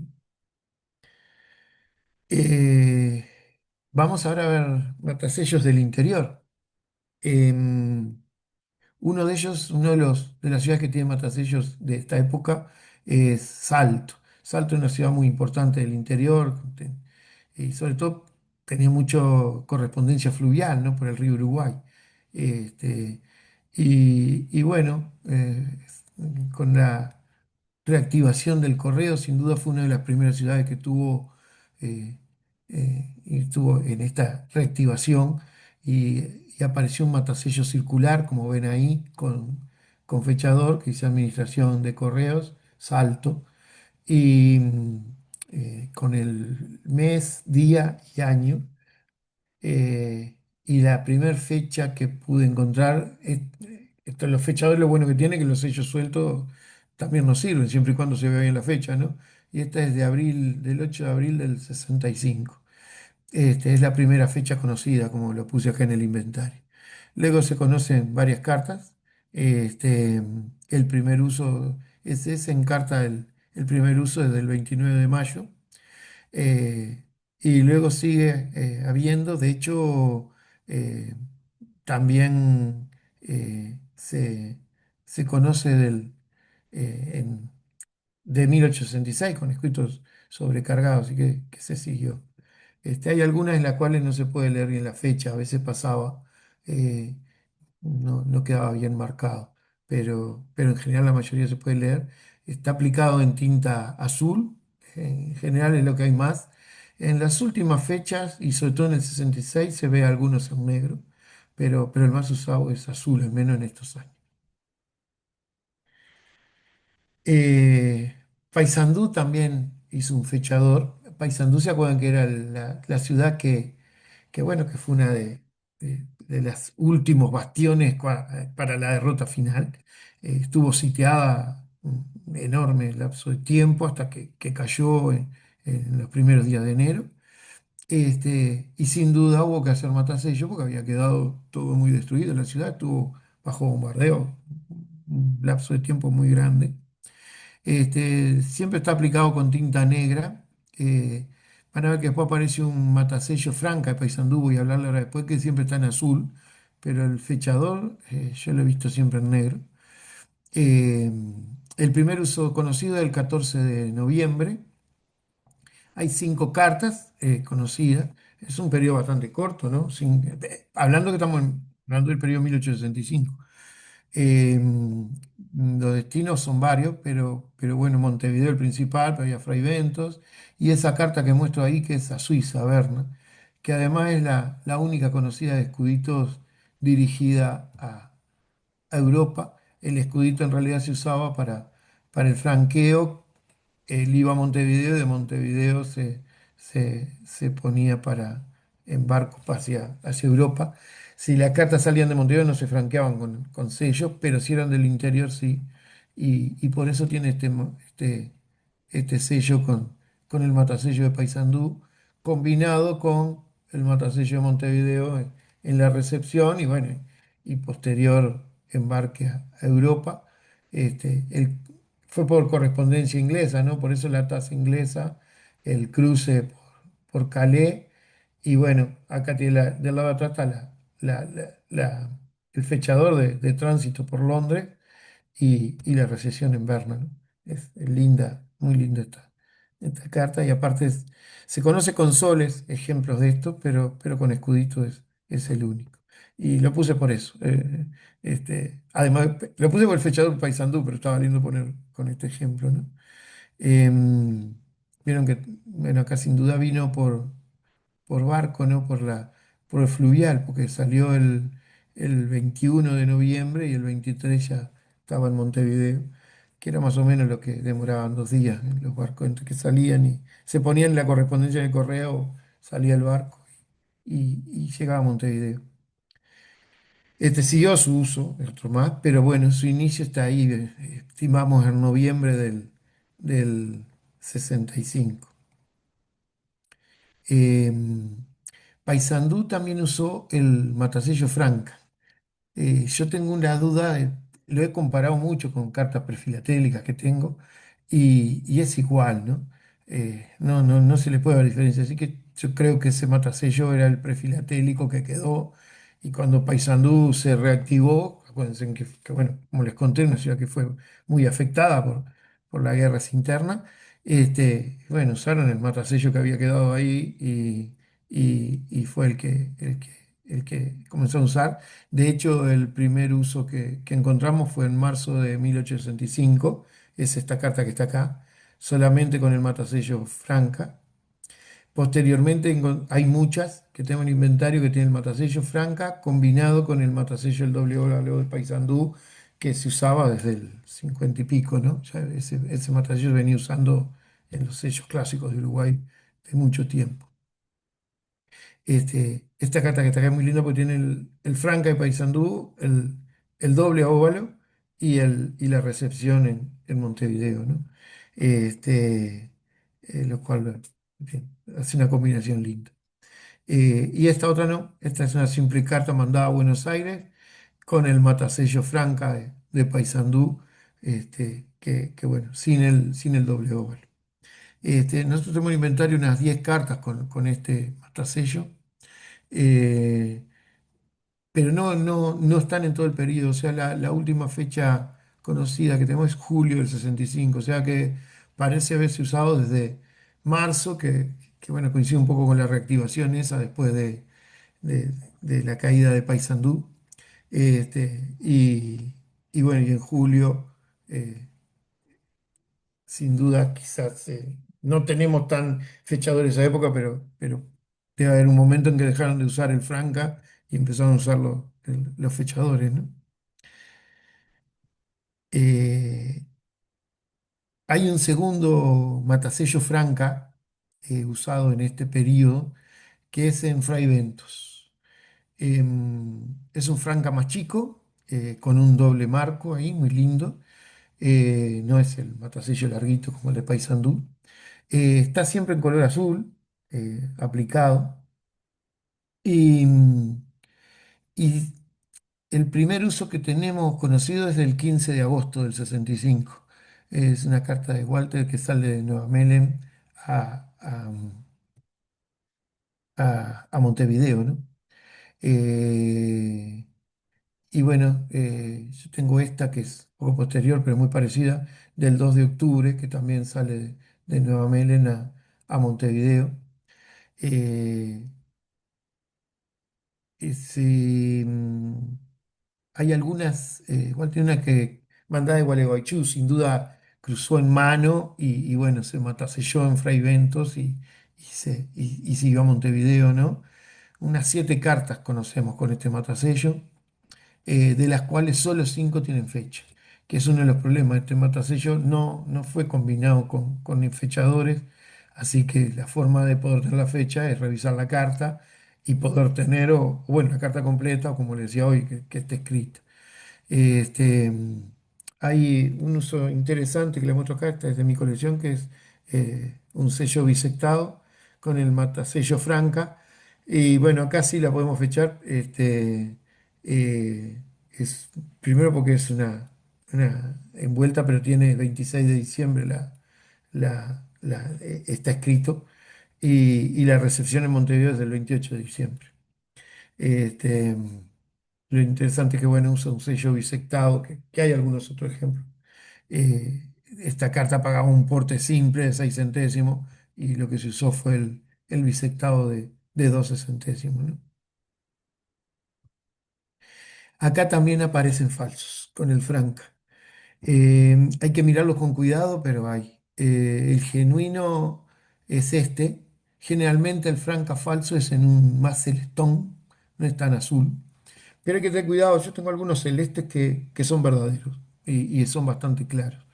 Eh, Vamos ahora a ver matasellos del interior. Em, Uno de ellos, de las ciudades que tiene matasellos de esta época es Salto. Salto es una ciudad muy importante del interior y sobre todo tenía mucho correspondencia fluvial, ¿no? Por el río Uruguay. Este, y bueno, con la reactivación del correo, sin duda fue una de las primeras ciudades que tuvo, y estuvo en esta reactivación y apareció un matasello circular, como ven ahí, con fechador, que dice Administración de Correos, Salto, y con el mes, día y año. Y la primera fecha que pude encontrar, los fechadores lo bueno que tiene que los sellos sueltos también nos sirven, siempre y cuando se vea bien la fecha, ¿no? Y esta es de abril, del 8 de abril del 65. Es la primera fecha conocida, como lo puse acá en el inventario. Luego se conocen varias cartas. Este, el primer uso, se encarta el primer uso desde el 29 de mayo. eh, y luego sigue habiendo, de hecho, eh, también se conoce de 1866 con escritos sobrecargados y que se siguió. Hay algunas en las cuales no se puede leer bien la fecha, a veces pasaba, eh, no quedaba bien marcado, pero en general la mayoría se puede leer. Está aplicado en tinta azul, en general es lo que hay más. En las últimas fechas, y sobre todo en el 66 se ve algunos en negro, pero el más usado es azul, al menos en estos años. Paysandú también hizo un fechador. Paysandú, ¿se acuerdan que era la ciudad que bueno, que fue una de los últimos bastiones para la derrota final? Estuvo sitiada un enorme lapso de tiempo hasta que cayó en los primeros días de enero. Y sin duda hubo que hacer matasellos porque había quedado todo muy destruido. La ciudad estuvo bajo bombardeo un lapso de tiempo muy grande. Siempre está aplicado con tinta negra. eh, Van a ver que después aparece un matasello Franca de Paysandú, voy a hablarle ahora después, que siempre está en azul, pero el fechador yo lo he visto siempre en negro. Eh, el primer uso conocido es el 14 de noviembre. Hay 5 cartas conocidas. Es un periodo bastante corto, ¿no? Hablando que estamos hablando del periodo 1865. Eh, los destinos son varios, pero bueno, Montevideo el principal, pero había Fray Ventos, y esa carta que muestro ahí, que es a Suiza, Berna, que además es la única conocida de escuditos dirigida a Europa. El escudito en realidad se usaba para el franqueo. Él iba a Montevideo y de Montevideo se ponía en barcos hacia Europa. Si las cartas salían de Montevideo no se franqueaban con sellos, pero si eran del interior sí. Y por eso tiene este sello con el matasello de Paysandú, combinado con el matasello de Montevideo en la recepción y bueno, y posterior embarque a Europa. Fue por correspondencia inglesa, ¿no? Por eso la tasa inglesa, el cruce por Calais, y bueno, acá tiene del lado de atrás está la- la- la- el fechador de tránsito por Londres y la recesión en Berna, ¿no? Es linda, muy linda esta carta, y aparte se conoce con soles ejemplos de esto, pero con escudito es el único. Y lo puse por eso. Además, lo puse por el fechador Paysandú, pero estaba lindo poner con este ejemplo, ¿no? Em, Vieron que, bueno, acá sin duda vino por barco, ¿no? Por el fluvial, porque salió el 21 de noviembre y el 23 ya estaba en Montevideo, que era más o menos lo que demoraban 2 días en los barcos entre que salían y se ponían la correspondencia del correo, salía el barco y llegaba a Montevideo. Siguió su uso, otro más, pero bueno, su inicio está ahí, estimamos en noviembre del 65. Eh, Paysandú también usó el matasello Franca. Yo tengo una duda, lo he comparado mucho con cartas prefilatélicas que tengo y es igual, ¿no? No se le puede dar diferencia. Así que yo creo que ese matasello era el prefilatélico que quedó y cuando Paysandú se reactivó, acuérdense bueno, como les conté, una ciudad que fue muy afectada por las guerras internas, bueno, usaron el matasello que había quedado ahí y fue el que comenzó a usar. De hecho, el primer uso que encontramos fue en marzo de 1865. Es esta carta que está acá, solamente con el matasello Franca. Posteriormente hay muchas que tengo en inventario que tienen el matasello Franca combinado con el matasello el W de Paysandú que se usaba desde el 50 y pico, ¿no? Ya ese matasello se venía usando en los sellos clásicos de Uruguay de mucho tiempo. Esta carta que está acá es muy linda porque tiene el Franca de Paysandú, el doble óvalo y la recepción en Montevideo, ¿no? Este, lo cual bien, hace una combinación linda. Y esta otra no, esta es una simple carta mandada a Buenos Aires con el matasello Franca de Paysandú, bueno, sin el doble óvalo. Nosotros tenemos en inventario unas 10 cartas con este matasello. eh, pero no están en todo el periodo. O sea, la última fecha conocida que tenemos es julio del 65. O sea que parece haberse usado desde marzo, bueno, coincide un poco con la reactivación esa después de- de la caída de Paysandú. Y bueno, y en julio, eh, sin duda, quizás no tenemos tan fechadores esa época, pero debe haber un momento en que dejaron de usar el Franca y empezaron a usar los fechadores, ¿no? Eh, Hay un segundo matasello Franca usado en este periodo que es en Fray Bentos. Es un Franca más chico, con un doble marco ahí, muy lindo. No es el matasello larguito como el de Paysandú. Está siempre en color azul, aplicado. Y, y el primer uso que tenemos conocido es del 15 de agosto del 65. Es una carta de Walter que sale de Nueva Melen a, a- a Montevideo, ¿no? Eh, y bueno, yo tengo esta que es un poco posterior, pero muy parecida, del 2 de octubre, que también sale de Nueva Melen a Montevideo. Eh, ese, Hay algunas, igual tiene una que mandada de Gualeguaychú, sin duda cruzó en mano y bueno, se mataselló en Fray Ventos y siguió a Montevideo, ¿no? Unas 7 cartas conocemos con este matasello, de las cuales solo 5 tienen fecha, que es uno de los problemas. Este matasello no fue combinado con fechadores, así que la forma de poder tener la fecha es revisar la carta y poder tener, o bueno, la carta completa, o como le decía hoy, que esté escrita. Este, Hay un uso interesante que le muestro acá, esta es de mi colección, que es un sello bisectado con el matasello Franca. Y bueno, acá sí la podemos fechar. Es, primero porque es una envuelta, pero tiene 26 de diciembre está escrito. Y la recepción en Montevideo es del 28 de diciembre. Este, lo interesante es que, bueno, usa un sello bisectado, que hay algunos otros ejemplos. Esta carta pagaba un porte simple de 6 centésimos y lo que se usó fue el bisectado de 12 centésimos, ¿no? Acá también aparecen falsos con el franca. Hay que mirarlos con cuidado, pero hay. El genuino es este. Generalmente el franca falso es en un más celestón, no es tan azul. Pero hay que tener cuidado, yo tengo algunos celestes que son verdaderos y son bastante claros.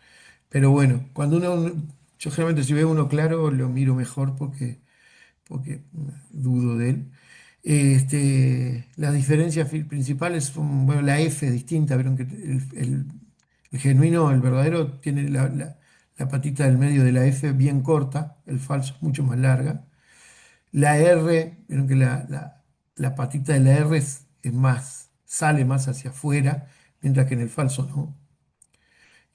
Pero bueno, yo generalmente si veo uno claro lo miro mejor porque dudo de él. Las diferencias principales son, bueno, la F es distinta, vieron que el genuino, el verdadero, tiene la patita del medio de la F bien corta, el falso es mucho más larga. La R, vieron que la patita de la R es más, sale más hacia afuera, mientras que en el falso no.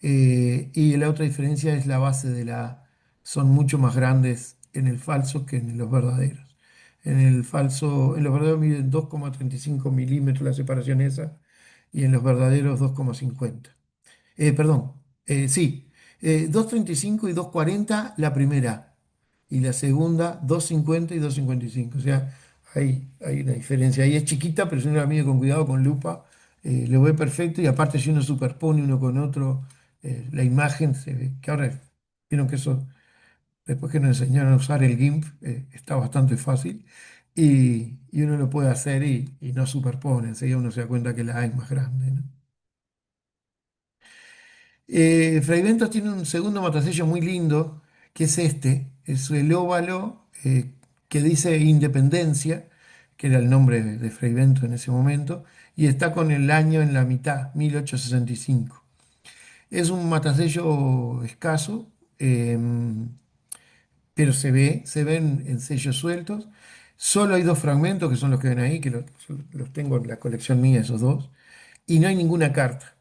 Y la otra diferencia es la base de la A. Son mucho más grandes en el falso que en los verdaderos. En el falso, en los verdaderos miden 2,35 milímetros la separación esa, y en los verdaderos 2,50. Perdón, sí, 2,35 y 2,40 la primera, y la segunda 2,50 y 2,55. O sea, hay una diferencia. Ahí es chiquita, pero si uno la mide con cuidado, con lupa, lo ve perfecto. Y aparte, si uno superpone uno con otro, la imagen se ve. Que ahora, vieron que eso, después que nos enseñaron a usar el GIMP, está bastante fácil. Y uno lo puede hacer y no superpone. Enseguida uno se da cuenta que la A es más grande, ¿no? Fray Ventos tiene un segundo matasello muy lindo, que es este, es el óvalo que dice Independencia, que era el nombre de Fray Ventos en ese momento, y está con el año en la mitad, 1865. Es un matasello escaso, eh, pero se ven en sellos sueltos. Solo hay dos fragmentos, que son los que ven ahí, que los tengo en la colección mía, esos dos, y no hay ninguna carta.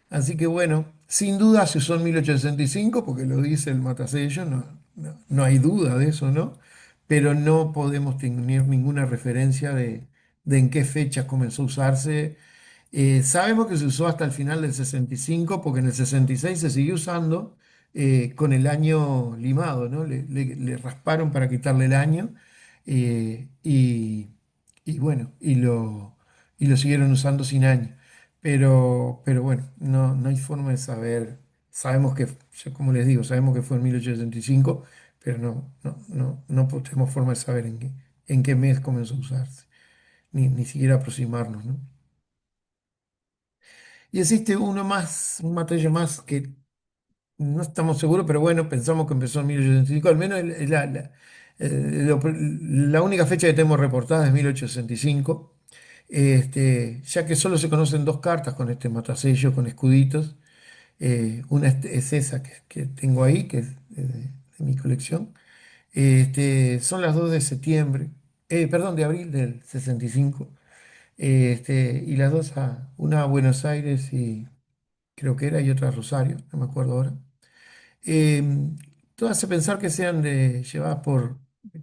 Así que bueno, sin duda se usó en 1865 porque lo dice el matasello, no hay duda de eso, ¿no? Pero no podemos tener ninguna referencia de en qué fecha comenzó a usarse. Sabemos que se usó hasta el final del 65 porque en el 66 se siguió usando con el año limado, ¿no? Le rasparon para quitarle el año eh, y, y bueno, y lo siguieron usando sin año. Pero bueno, no hay forma de saber. Sabemos que, ya como les digo, sabemos que fue en 1865, pero no tenemos forma de saber en qué mes comenzó a usarse, ni siquiera aproximarnos, ¿no? Y existe uno más, un matello más que no estamos seguros, pero bueno, pensamos que empezó en 1865, al menos la única fecha que tenemos reportada es 1865, ya que solo se conocen dos cartas con este matasello, con escuditos. Una es esa que tengo ahí, que es de mi colección. Son las 2 de septiembre, perdón, de abril del 65. Y las dos, una a Buenos Aires y creo que era, y otra a Rosario, no me acuerdo ahora. Eh, Todo hace pensar que sean llevadas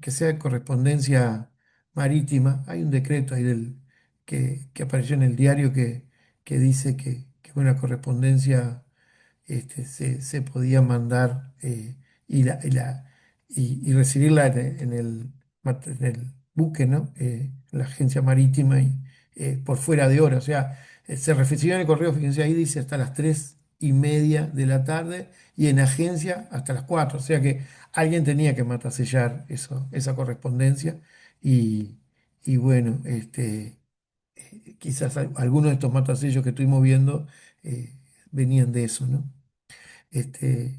que sea de correspondencia marítima. Hay un decreto ahí que apareció en el diario que dice que una correspondencia se podía mandar y, y recibirla en el buque, ¿no? En la agencia marítima y por fuera de hora. O sea, se recibió en el correo, fíjense ahí, dice hasta las 3:30 de la tarde y en agencia hasta las 4. O sea que alguien tenía que matasellar eso, esa correspondencia y, y bueno, quizás algunos de estos matasellos que estuvimos viendo eh, venían de eso, ¿no?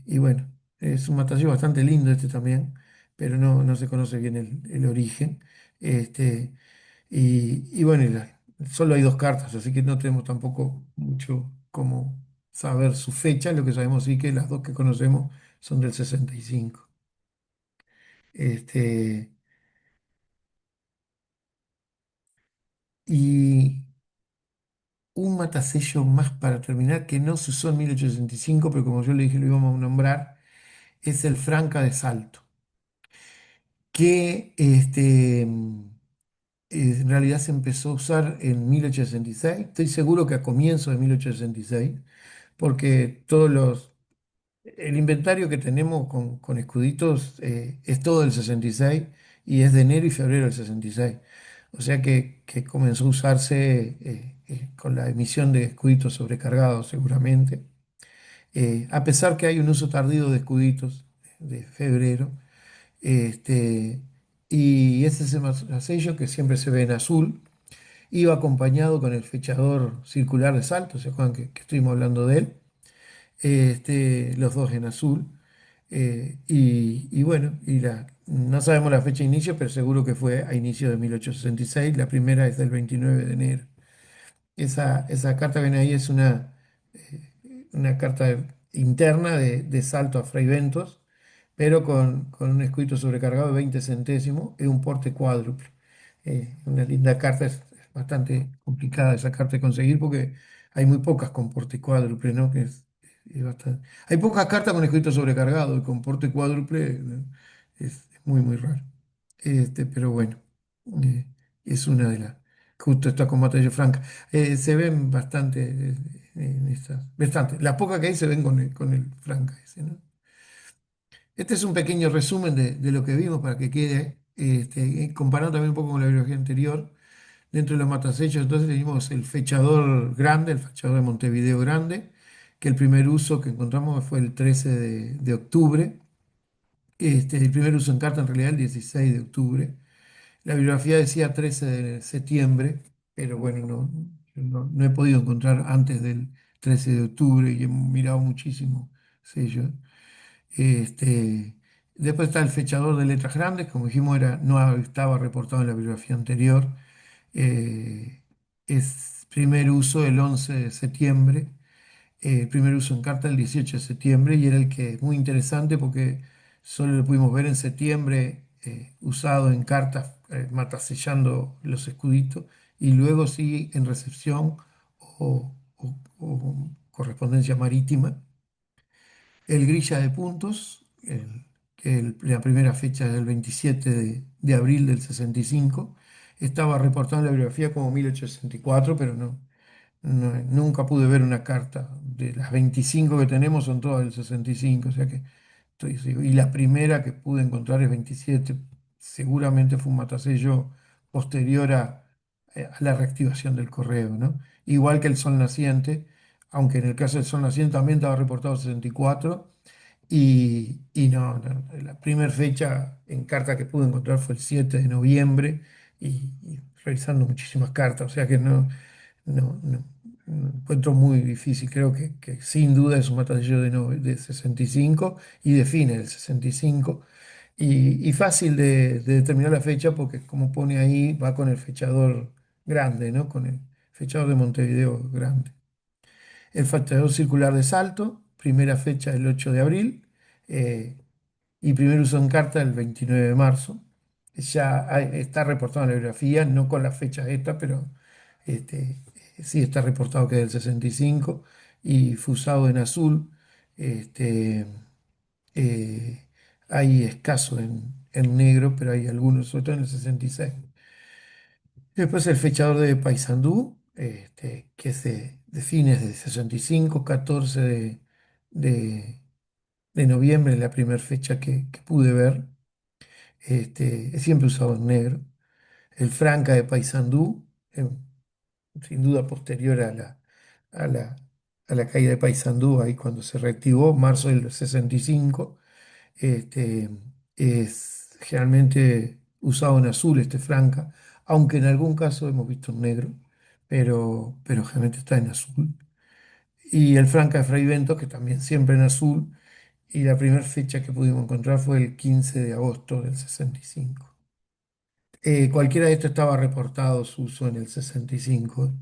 Y bueno, es un matasello bastante lindo este también, pero no se conoce bien el origen. Este, y bueno, solo hay dos cartas, así que no tenemos tampoco mucho como saber su fecha. Lo que sabemos sí que las dos que conocemos son del 65. Este, y un matasello más para terminar que no se usó en 1865, pero como yo le dije lo íbamos a nombrar, es el Franca de Salto, que en realidad se empezó a usar en 1866. Estoy seguro que a comienzos de 1866, porque el inventario que tenemos con escuditos es todo del 66 y es de enero y febrero del 66. O sea que comenzó a usarse con la emisión de escuditos sobrecargados seguramente. A pesar que hay un uso tardío de escuditos de febrero. Este, y ese es el sello que siempre se ve en azul. Iba acompañado con el fechador circular de salto, ¿se acuerdan que estuvimos hablando de él? Los dos en azul. Y bueno, no sabemos la fecha de inicio, pero seguro que fue a inicio de 1866. La primera es del 29 de enero. Esa carta que viene ahí es una carta interna de salto a Fray Ventos, pero con un escudito sobrecargado de 20 centésimos, es un porte cuádruple. Una linda carta, es bastante complicada esa carta de conseguir porque hay muy pocas con porte cuádruple, ¿no? Es bastante... Hay pocas cartas con escudito sobrecargado y con porte cuádruple es muy, muy raro. Pero bueno, eh, es una de las... Justo está con Batalla Franca. Se ven bastante, en estas, bastante. Las pocas que hay se ven con el Franca ese, ¿no? Este es un pequeño resumen de lo que vimos para que quede, comparando también un poco con la bibliografía anterior. Dentro de los matasellos, entonces tenemos el fechador grande, el fechador de Montevideo grande, que el primer uso que encontramos fue el 13 de octubre. El primer uso en carta en realidad el 16 de octubre. La bibliografía decía 13 de septiembre, pero bueno, no he podido encontrar antes del 13 de octubre y he mirado muchísimos sellos. Este, Después está el fechador de letras grandes, como dijimos, no estaba reportado en la bibliografía anterior. Eh, es primer uso el 11 de septiembre, primer uso en carta el 18 de septiembre, y era el que es muy interesante porque solo lo pudimos ver en septiembre usado en cartas, matasellando los escuditos, y luego sí en recepción o correspondencia marítima. El grilla de puntos, la primera fecha del 27 de abril del 65, estaba reportado en la bibliografía como 1864, pero nunca pude ver una carta. De las 25 que tenemos son todas del 65, o sea que estoy seguro. Y la primera que pude encontrar es 27, seguramente fue un matasello posterior a la reactivación del correo, ¿no? Igual que el sol naciente, aunque en el caso del sol naciente también estaba reportado 64 y no, la primera fecha en carta que pude encontrar fue el 7 de noviembre y revisando muchísimas cartas, o sea que no encuentro muy difícil. Creo que sin duda es un matasello de 65 y define el 65 y fácil de determinar la fecha porque como pone ahí va con el fechador grande, ¿no? Con el fechador de Montevideo grande. El fechador circular de Salto, primera fecha el 8 de abril, eh, y primer uso en carta el 29 de marzo. Está reportado en la bibliografía, no con la fecha esta, pero este, sí está reportado que es del 65 y fue usado en azul. Este, Hay escaso en negro, pero hay algunos, sobre todo en el 66. Después el fechador de Paysandú, que es de fines de 65, 14 de, de noviembre, la primera fecha que pude ver. Es siempre usado en negro. El Franca de Paysandú, sin duda posterior a la, a la caída de Paysandú, ahí cuando se reactivó, marzo del 65, este, es generalmente usado en azul este Franca, aunque en algún caso hemos visto en negro, pero generalmente está en azul. Y el Franca de Fray Bentos, que también siempre en azul, y la primera fecha que pudimos encontrar fue el 15 de agosto del 65. Cualquiera de estos estaba reportado su uso en el 65.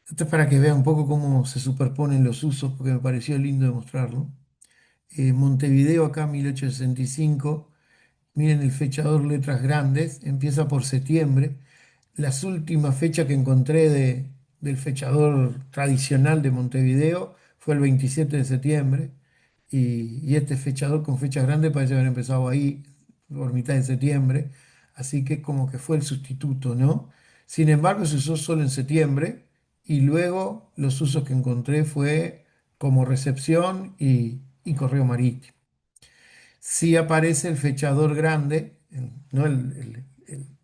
Esto es para que vean un poco cómo se superponen los usos, porque me pareció lindo demostrarlo. Montevideo acá 1865. Miren el fechador letras grandes, empieza por septiembre. Las últimas fechas que encontré del fechador tradicional de Montevideo fue el 27 de septiembre. Y este fechador con fechas grandes parece haber empezado ahí por mitad de septiembre. Así que como que fue el sustituto, ¿no? Sin embargo, se usó solo en septiembre y luego los usos que encontré fue como recepción y correo marítimo. Sí aparece el fechador grande, no el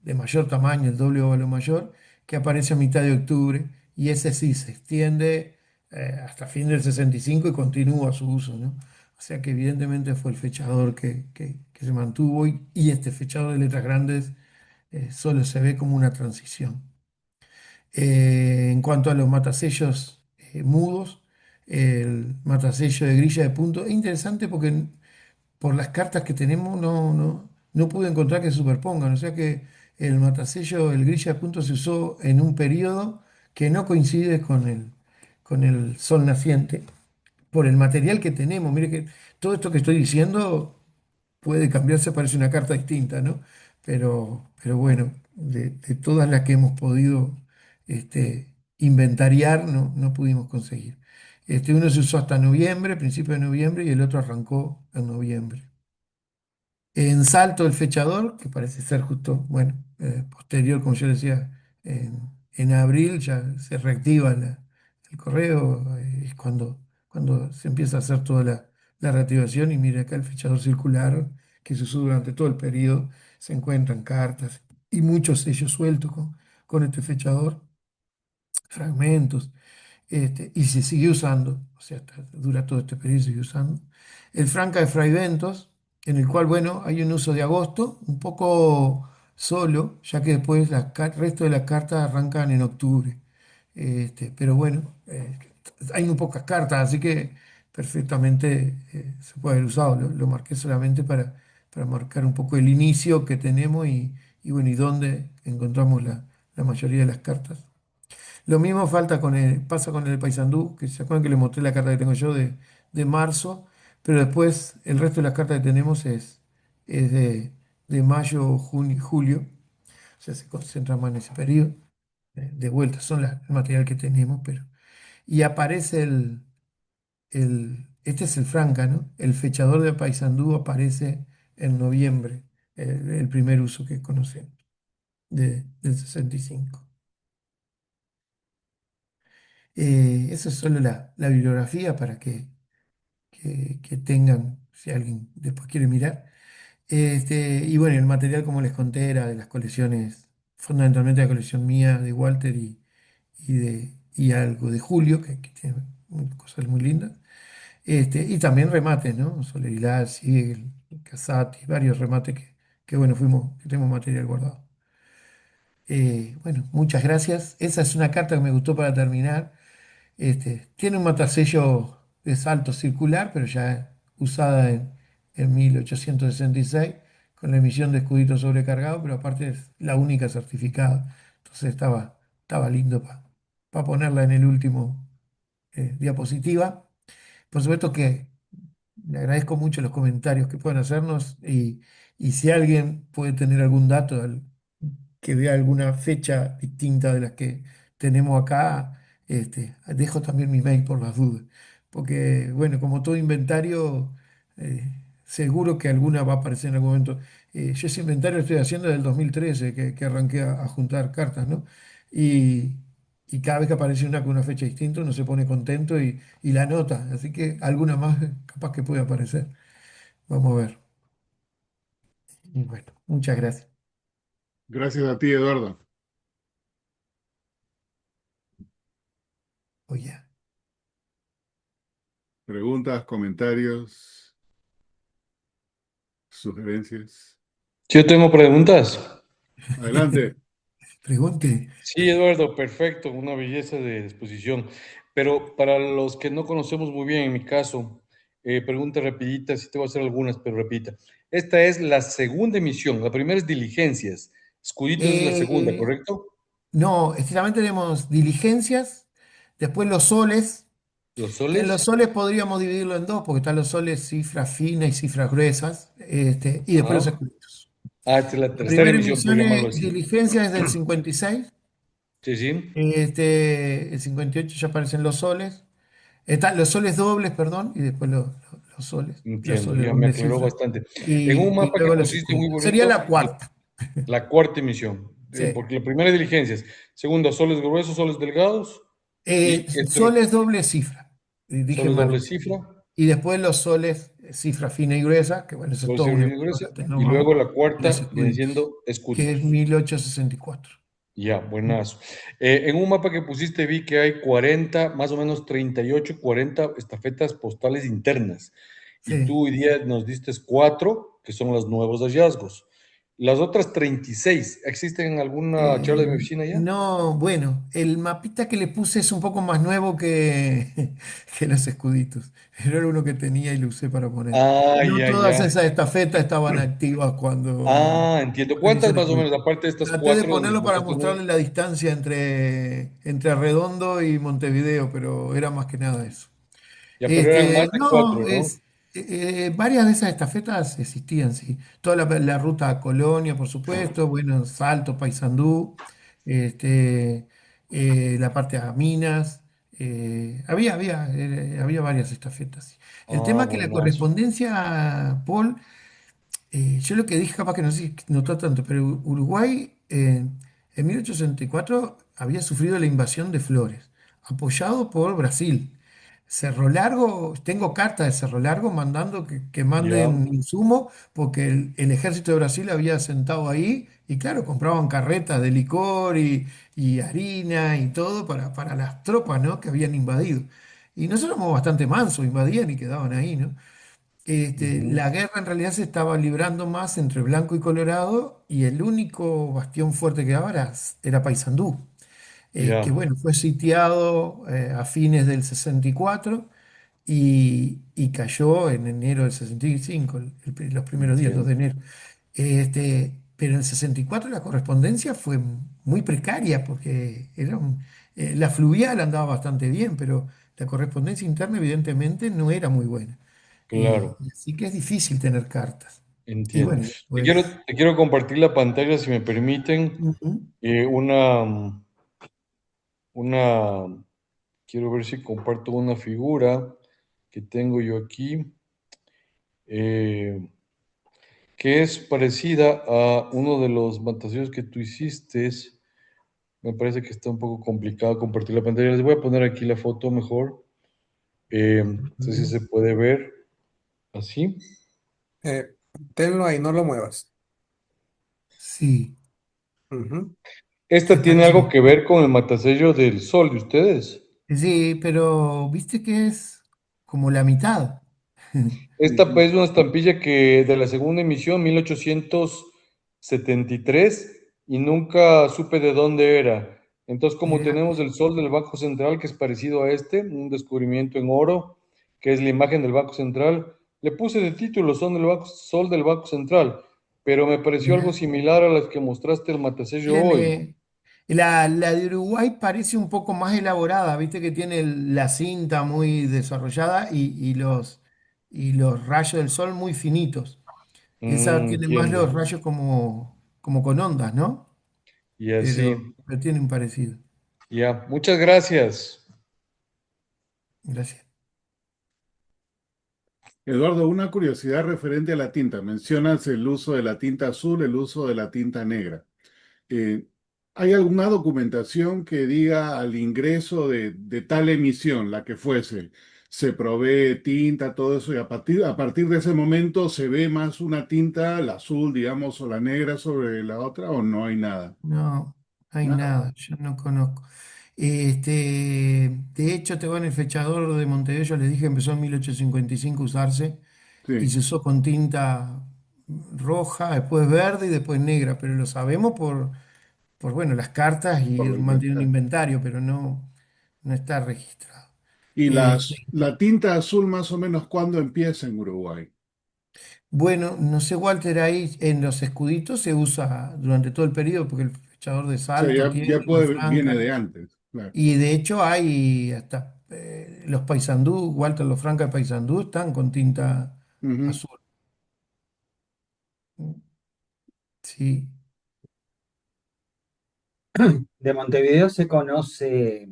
de mayor tamaño, el doble óvalo mayor, que aparece a mitad de octubre, y ese sí se extiende hasta fin del 65 y continúa su uso, ¿no? O sea que evidentemente fue el fechador que se mantuvo y este fechador de letras grandes solo se ve como una transición. En cuanto a los matasellos mudos, el matasello de grilla de punto es interesante porque por las cartas que tenemos no pude encontrar que se superpongan. O sea que el matasello, el grilla de puntos se usó en un periodo que no coincide con el sol naciente. por el material que tenemos. Mire que todo esto que estoy diciendo puede cambiarse, parece una carta distinta, ¿no? Pero bueno, de todas las que hemos podido inventariar, no pudimos conseguir. Uno se usó hasta noviembre, principio de noviembre, y el otro arrancó en noviembre. En Salto el fechador, que parece ser justo, bueno, posterior, como yo decía, en abril ya se reactiva el correo, es cuando se empieza a hacer toda la reactivación y mira acá el fechador circular que se usó durante todo el periodo, se encuentran cartas y muchos sellos sueltos con este fechador, fragmentos. Y se sigue usando, o sea, dura todo este periodo y se sigue usando. El Franca de Fray Bentos, en el cual, bueno, hay un uso de agosto, un poco solo, ya que después el resto de las cartas arrancan en octubre. Pero bueno, hay muy pocas cartas, así que perfectamente se puede haber usado. Lo marqué solamente para marcar un poco el inicio que tenemos y bueno, y dónde encontramos la mayoría de las cartas. Lo mismo pasa con el Paysandú, que se acuerdan que les mostré la carta que tengo yo de marzo, pero después el resto de las cartas que tenemos es de mayo, junio, julio, o sea, se concentra más en ese periodo. De vuelta, son el material que tenemos, pero. Y aparece este es el Franca, ¿no? El fechador de Paysandú aparece en noviembre, el primer uso que conocemos, del 65. Eso es solo la bibliografía para que tengan, si alguien después quiere mirar. Y bueno, el material, como les conté, era de las colecciones, fundamentalmente la colección mía, de Walter y algo de Julio, que tiene cosas muy lindas. Y también remates, ¿no? Soler Siegel, Casati, varios remates bueno, que tenemos material guardado. Bueno, muchas gracias. Esa es una carta que me gustó para terminar. Tiene un matasello de salto circular, pero ya usada en 1866, con la emisión de escuditos sobrecargados, pero aparte es la única certificada. Entonces estaba lindo para ponerla en el último diapositiva. Por supuesto que le agradezco mucho los comentarios que puedan hacernos y si alguien puede tener algún dato que vea alguna fecha distinta de las que tenemos acá, dejo también mi mail por las dudas. Porque, bueno, como todo inventario, seguro que alguna va a aparecer en algún momento. Yo ese inventario lo estoy haciendo desde el 2013, que arranqué a juntar cartas, ¿no? Y, y cada vez que aparece una con una fecha distinta, uno se pone contento y la nota. Así que alguna más capaz que puede aparecer. Vamos a ver. Y bueno, muchas gracias. Gracias a ti, Eduardo. Oye, Preguntas, comentarios, sugerencias. Yo tengo preguntas. Adelante. pregunte. Sí, Eduardo, perfecto, una belleza de exposición. Pero para los que no conocemos muy bien, en mi caso, pregunta rapidita, sí te voy a hacer algunas, pero repita. Esta es la segunda emisión, la primera es diligencias, Escuditos es la segunda, Eh, ¿correcto? no, estrictamente tenemos diligencias, después los soles, Los que los soles, soles podríamos dividirlo en dos, porque están los soles cifras finas y cifras gruesas, y después los ajá. escuditos. Ah, esta es la La tercera primera emisión, por emisión llamarlo es así. diligencias desde el 56, Sí, sí, el 58 ya aparecen los soles, están los soles dobles, perdón, y después los entiendo, soles ya me doble aclaró cifra, bastante. En un y mapa que luego los pusiste muy escuditos. Sería bonito, la cuarta. la cuarta emisión, Sí. porque la primera es diligencias, segunda soles gruesos, soles delgados, y este Soles doble cifra, y dije soles mal. doble cifra, Y después los soles cifra fina y gruesa, que bueno, eso es soles todo cifra una y emisión gruesa, que y luego tenemos, la y los cuarta viene escuditos, siendo que es escuditos. 1864. Ya, buenazo. En un mapa que pusiste vi que hay 40, más o menos 38, 40 estafetas postales internas. Y Sí. tú hoy día nos diste cuatro, que son los nuevos hallazgos. Las otras 36, ¿existen en alguna charla de mi oficina ya? No, bueno, el mapita que le puse es un poco más nuevo que, que los escuditos. Pero era uno que tenía y lo usé para poner. Ah, No ya, todas ya. esas estafetas estaban activas Ah, entiendo. cuando hice ¿Cuántas el más o menos, escudito. aparte de estas Traté de cuatro donde ponerlo para mostraste mostrarle nueve? la distancia entre Arredondo y Montevideo, pero era más que nada eso. Ya, pero eran más de No, cuatro, ¿no? varias de esas estafetas existían, sí. Toda la ruta a Colonia, por supuesto, bueno, Salto, Paysandú, este, la parte a Minas, había varias estafetas. Sí. El Ah, tema es que la buenazo. correspondencia, Paul, yo lo que dije, capaz que no sé si notó tanto, pero Uruguay en 1864 había sufrido la invasión de Flores, apoyado por Brasil. Cerro Largo, tengo carta de Cerro Largo mandando que Ya, manden insumos porque el ejército de Brasil había asentado ahí y claro, compraban carretas de licor y harina y todo para las tropas, ¿no? Que habían invadido. Y nosotros éramos bastante mansos, invadían y quedaban ahí, ¿no? ujú, La guerra en realidad se estaba librando más entre Blanco y Colorado y el único bastión fuerte que daba era Paysandú, que ya, bueno, fue sitiado a fines del 64 y cayó en enero del 65, los primeros días, 2 de entiendo. enero. Pero en el 64 la correspondencia fue muy precaria porque la fluvial andaba bastante bien, pero la correspondencia interna evidentemente no era muy buena. Claro, Y así que es difícil tener cartas. Y entiendo. bueno, y después... Te quiero compartir la pantalla, si me permiten. Ujú. Eh, una, quiero ver si comparto una figura que tengo yo aquí, eh, que es parecida a uno de los matasellos que tú hiciste. Me parece que está un poco complicado compartir la pantalla. Les voy a poner aquí la foto mejor. No sé si se puede ver así. Eh, Tenlo ahí, no lo muevas. Sí, Ujú. Esta está tiene algo chido. que ver con el matasello del sol de ustedes. Sí, pero viste que es como la mitad. Esta Ujú. pues, es una estampilla que de la segunda emisión, 1873, y nunca supe de dónde era. Entonces, como Mirá, tenemos el sol del Banco Central, que es parecido a este, un descubrimiento en oro, que es la imagen del Banco Central, le puse de título Sol del Banco Central, pero me pareció algo mirá. similar a las que mostraste el matasello hoy. Tiene, la de Uruguay parece un poco más elaborada, viste que tiene la cinta muy desarrollada y los rayos del sol muy finitos. Esa tiene más Entiendo. los rayos como con ondas, ¿no? Y Pero, así. pero tiene un parecido. Ya, muchas gracias. Gracias. Eduardo, una curiosidad referente a la tinta. Mencionas el uso de la tinta azul, el uso de la tinta negra. Eh, ¿Hay alguna documentación que diga al ingreso de tal emisión, la que fuese, se provee tinta, todo eso, y a partir de ese momento se ve más una tinta, la azul, digamos, o la negra sobre la otra, o no hay nada? No, no hay Nada. nada, yo no conozco. De hecho, te va en el fechador de Montevideo, yo les dije, empezó en 1855 a usarse y Sí, se usó con tinta roja, después verde y después negra, pero lo sabemos por bueno, las cartas y por ir lo manteniendo un inventario. inventario, pero no está registrado. ¿Y Este, la tinta azul más o menos cuándo empieza en Uruguay? bueno, no sé, Walter, ahí en los escuditos se usa durante todo el periodo, porque el fechador de O sea, Salto tiene, la viene Franca. de antes, claro. Y de hecho hay hasta los Paysandú, Walter Lofranca de Paysandú están con tinta Ujú. azul. Sí, De Montevideo se conoce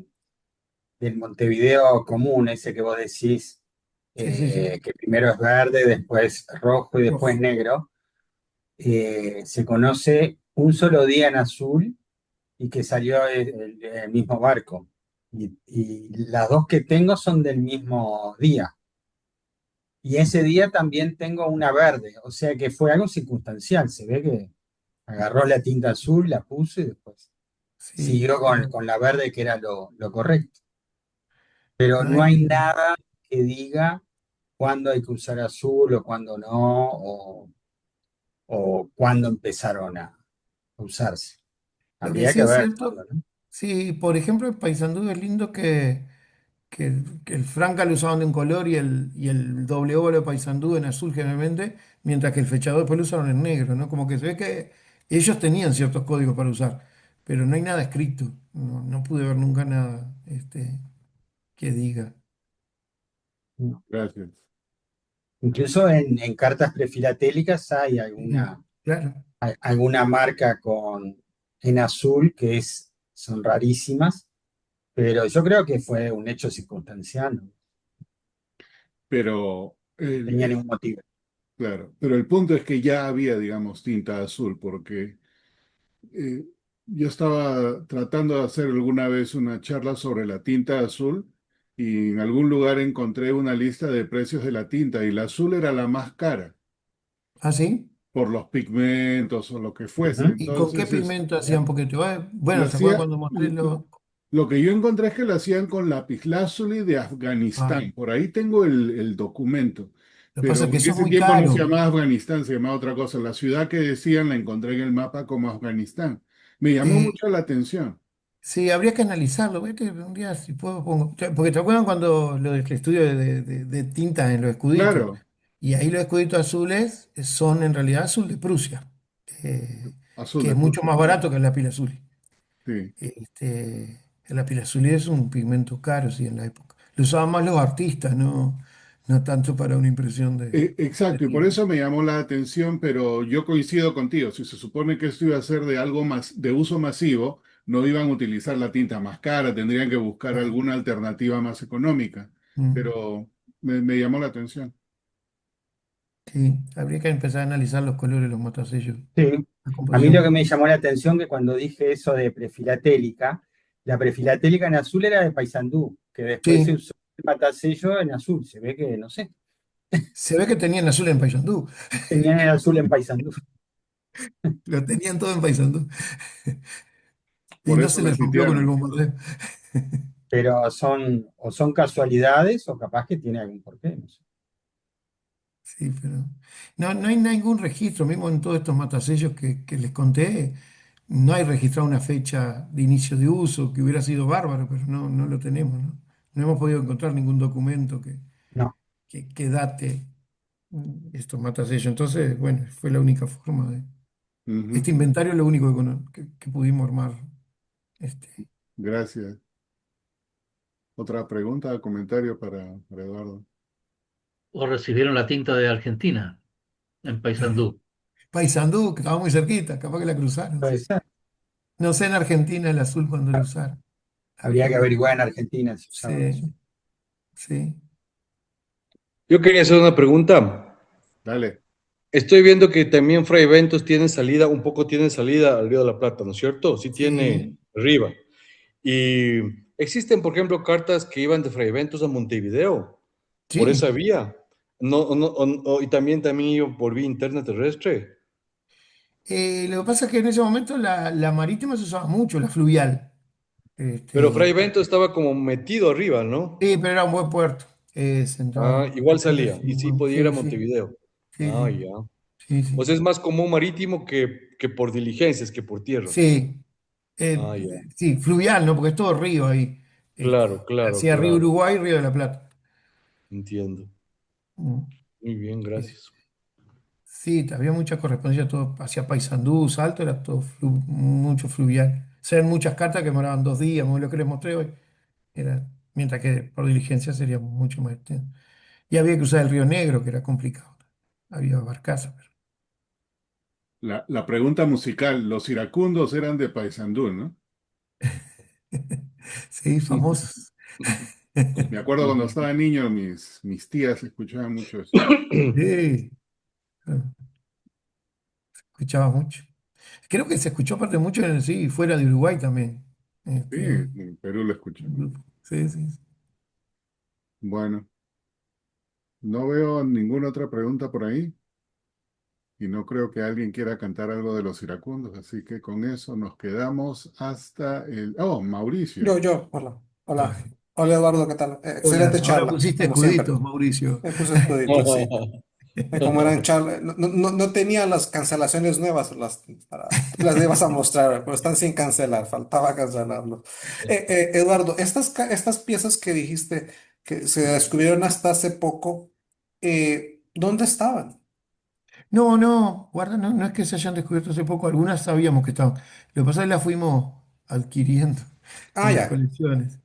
del Montevideo común, ese que vos decís, sí, sí, sí. que primero es verde, después rojo y después Rojo. negro. Se conoce un solo día en azul y que salió el mismo barco. Y las dos que tengo son del mismo día. Y ese día también tengo una verde, o sea que fue algo circunstancial. Se ve que agarró la tinta azul, la puso y después Sí, siguió no, con la verde, que era lo correcto. Pero no no hay hay. nada que diga cuándo hay que usar azul o cuándo no, o cuándo empezaron a usarse. Lo que Habría sí que es ver, cierto, ¿no? sí, por ejemplo, en Paysandú es lindo que el Franca lo usaban de un color y el doble óvalo de Paysandú en azul generalmente, mientras que el fechador después lo usaron en negro, ¿no? Como que se ve que ellos tenían ciertos códigos para usar, pero no hay nada escrito. No pude ver nunca nada que diga. No. Gracias. Incluso en cartas prefilatélicas hay Sí, claro. alguna marca en azul son rarísimas, pero yo creo que fue un hecho circunstancial, no Pero tenía ningún motivo. claro, pero el punto es que ya había, digamos, tinta azul, porque eh, yo estaba tratando de hacer alguna vez una charla sobre la tinta azul y en algún lugar encontré una lista de precios de la tinta y la azul era la más cara ¿Ah, sí? por los pigmentos o lo que fuese. Ujú. ¿Y con qué Entonces, pigmento hacían? Porque lo bueno, ¿se acuerdan hacía, cuando mostré los... lo que yo encontré es que lo hacían con lapislázuli de Ah, Afganistán. Por ahí tengo el documento. lo que pasa Pero es que en son ese muy tiempo no se caros. llamaba Afganistán, se llamaba otra cosa. La ciudad que decían la encontré en el mapa como Afganistán. Me llamó Eh, mucho la atención. sí, habría que analizarlo. ¿Viste? Un día, si puedo, pongo... Porque te acuerdan cuando lo del estudio de tinta en los escuditos. Claro, Y ahí los escuditos azules son en realidad azul de Prusia, eh, azul que de es mucho Prusia, más claro. barato que el lapilazuli. Sí. El lapilazuli es un pigmento caro, sí, en la época. Lo usaban más los artistas, no tanto para una impresión de Exacto, y por tinta. eso me llamó la atención, pero yo coincido contigo. Si se supone que esto iba a ser de algo más de uso masivo, no iban a utilizar la tinta más cara, tendrían que buscar Ah, alguna alternativa más económica. mm, Pero me llamó la atención. sí, habría que empezar a analizar los colores de los matasellos, Sí. la A mí lo que composición. me llamó la atención que cuando dije eso de prefilatélica, la prefilatélica en azul era de Paysandú, que después se Sí, usó el matasello en azul. Se ve que, no sé, se ve que tenían azul en Paysandú, tenían el azul en Paysandú. lo tenían todo en Paysandú y Por no eso se me les rompió con el sitiaron. bombardeo. Pero son casualidades o capaz que tiene algún porqué, no sé. Sí, pero no hay ningún registro, mismo en todos estos matasellos que les conté, no hay registrado una fecha de inicio de uso, que hubiera sido bárbaro, pero no lo tenemos, ¿no? No hemos podido encontrar ningún documento No. que date estos matasellos. Entonces, bueno, fue la única forma de... Ujú. Este inventario es lo único que pudimos armar. Este. Gracias. Otra pregunta, comentario para Eduardo. O recibieron la tinta de Argentina en Paysandú. Paysandú, que estaba muy cerquita, capaz que la cruzaron. Puede ser. No sé en Argentina el azul cuando lo usaron. Habría Habría que que... averiguar en Argentina si usaban azul. Sí, sí. Yo quería hacer una pregunta. Dale. Estoy viendo que también Fray Ventos tiene salida, un poco tiene salida al Río de la Plata, ¿no es cierto? Sí tiene Sí, arriba. Y existen, por ejemplo, cartas que iban de Fray Ventos a Montevideo, por esa sí. vía. Y también iba por vía interna terrestre. Lo que pasa es que en ese momento la marítima se usaba mucho, la fluvial. Pero Fray Este, Ventos estaba como metido arriba, ¿no? sí, pero era un buen puerto. Se Ah, entraba igual a salía. Y sí podía ir a Sí, sí, Montevideo. sí, Ah, sí, ya. sí, O sí. sea, es más común marítimo que por diligencias, que por tierra. Sí, Ah, ya. sí, fluvial, ¿no? Porque es todo río ahí. Claro, claro, Hacia Río claro. Uruguay, Río de la Plata. Entiendo. Mm. Muy bien, Eh, gracias. Sí, había mucha correspondencia todo hacia Paysandú, Salto, era todo mucho fluvial. O sea, eran muchas cartas que demoraban 2 días, como lo que les mostré hoy. Era, mientras que por diligencia sería mucho más extenso. Y había que usar el Río Negro, que era complicado. Había barcazas. La pregunta musical, los iracundos eran de Paysandú, ¿no? Sí, famosos. Me acuerdo cuando estaba niño, mis tías escuchaban mucho eso. Sí, escuchaba mucho. Creo que se escuchó aparte mucho sí, fuera de Uruguay también. Sí, Este, en Perú lo escuché. sí, sí. Bueno, no veo ninguna otra pregunta por ahí y no creo que alguien quiera cantar algo de los iracundos, así que con eso nos quedamos hasta el... Oh, Mauricio. Hola, hola, Ay, hola Eduardo, ¿qué tal? hola, Excelente ahora charla, pusiste como siempre. escuditos, Mauricio. Me puse escuditos, sí. Como eran charlas, no tenía las cancelaciones nuevas, las ibas a mostrar, pero están sin cancelar, faltaba cancelarlo. Eduardo, estas piezas que dijiste que se descubrieron hasta hace poco, ¿dónde estaban? No, guarda, no es que se hayan descubierto hace poco, algunas sabíamos que estaban. Lo que pasa es que las fuimos adquiriendo Ah, en las ya. colecciones.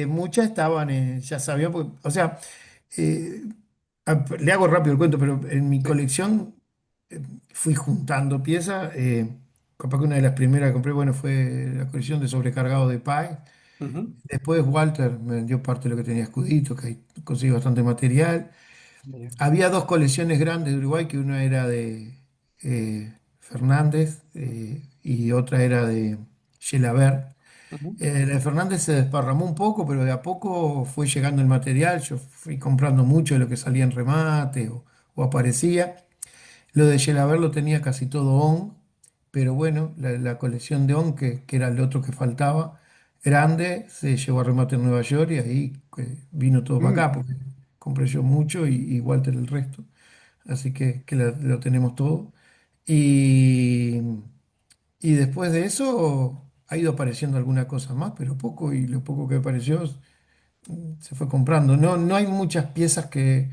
Muchas estaban, ya sabían, o sea, eh, le hago rápido el cuento, pero en mi Sí. colección eh, fui juntando piezas. Capaz que una de las primeras que compré, bueno, fue la colección de sobrecargado de Pi. Ujú, Después Walter me dio parte de lo que tenía escudito, que ahí conseguí bastante material. ya, Había dos colecciones grandes de Uruguay, que una era de Fernández y otra era de Gelabert. ujú, La de Fernández se desparramó un poco, pero de a poco fue llegando el material. Yo fui comprando mucho de lo que salía en remate o aparecía. Lo de Gelabert lo tenía casi todo on, pero bueno, la colección de on, que era el otro que faltaba, grande, se llevó a remate en Nueva York y ahí vino todo para Mm. acá, porque compré yo mucho y Walter el resto. Así que lo tenemos todo. Y, y después de eso ha ido apareciendo alguna cosa más, pero poco, y lo poco que apareció se fue comprando. No, no hay muchas piezas que...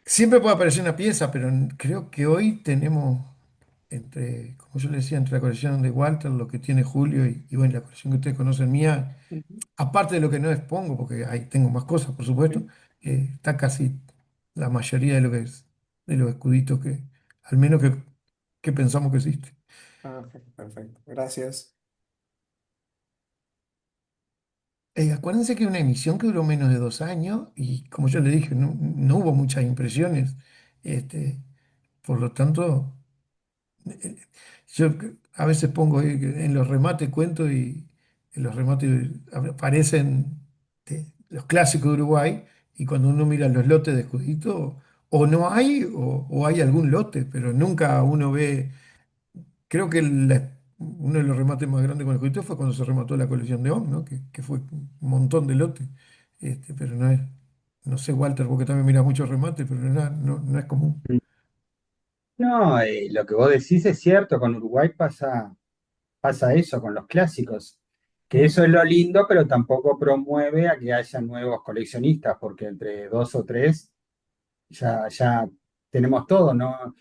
Siempre puede aparecer una pieza, pero creo que hoy tenemos entre, como yo le decía, entre la colección de Walter, lo que tiene Julio y bueno, la colección que ustedes conocen mía, ujú, aparte de lo que no expongo, porque ahí tengo más cosas, por supuesto, sí. está casi la mayoría de lo que es, de los escuditos que, al menos que pensamos que existe. Perfecto, perfecto. Gracias. Acuérdense que es una emisión que duró menos de 2 años y como yo le dije, no, no hubo muchas impresiones. Este, por lo tanto, eh, yo a veces pongo ahí que en los remates cuento y en los remates aparecen los clásicos de Uruguay y cuando uno mira los lotes de escudito, o no hay o hay algún lote, pero nunca uno ve. Creo que uno de los remates más grandes con escudito fue cuando se remató la colección de OM, ¿no? Que fue un montón de lotes. Pero no es, no sé, Walter, porque también mira muchos remates, pero no es común. No, lo que vos decís es cierto, con Uruguay pasa eso, con los clásicos, que Mm, eso es lo lindo, pero tampoco promueve a que haya nuevos coleccionistas, porque entre dos o tres ya tenemos todo, no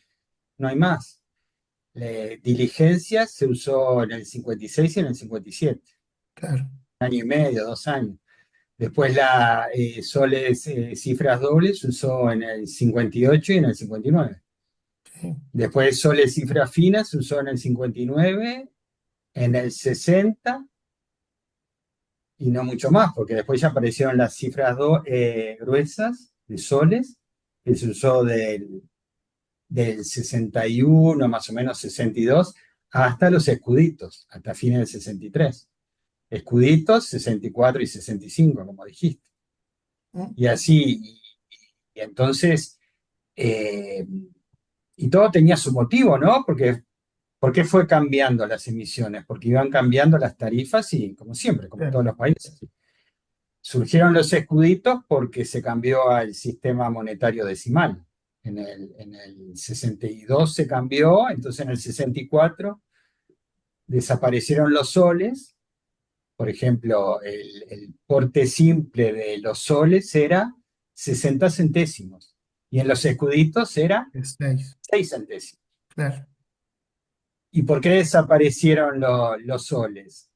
hay más. Diligencia se usó en el 56 y en el 57, claro, año y medio, 2 años. Después la soles cifras dobles se usó en el 58 y en el 59. sí, Después soles cifras finas se usó en el 59, en el 60 y no mucho más, porque después ya aparecieron las cifras gruesas de soles, que se usó del 61, más o menos 62, hasta los escuditos, hasta fines del 63. Escuditos 64 y 65, como dijiste. mm, Y así, y entonces, eh, y todo tenía su motivo, ¿no? Porque ¿por qué fue cambiando las emisiones? Porque iban cambiando las tarifas y, como siempre, como en claro, todos los países. Surgieron los escuditos porque se cambió al sistema monetario decimal. En el 62 se cambió, entonces en el 64 desaparecieron los soles. Por ejemplo, el porte simple de los soles era 60 centésimos y en los escuditos era es 6, 6 centésimos. claro. ¿Y por qué desaparecieron los soles?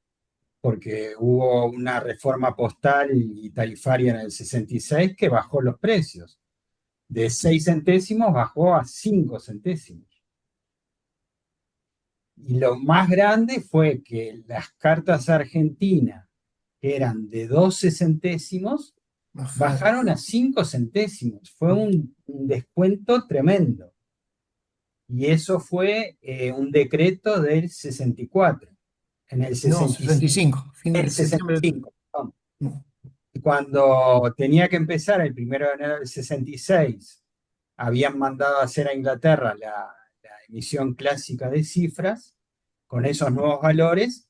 Porque hubo una reforma postal y tarifaria en el 66 que bajó los precios. De 6 centésimos bajó a 5 centésimos. Y lo más grande fue que las cartas argentinas, que eran de 12 centésimos, Bajar. bajaron a 5 centésimos. Fue un descuento tremendo. Y eso fue un decreto del 64. En el No, 65, 65 fin el de septiembre. 65, perdón. No, Y cuando tenía que empezar el 1 de enero del 66, habían mandado a hacer a Inglaterra la emisión clásica de cifras con esos nuevos valores,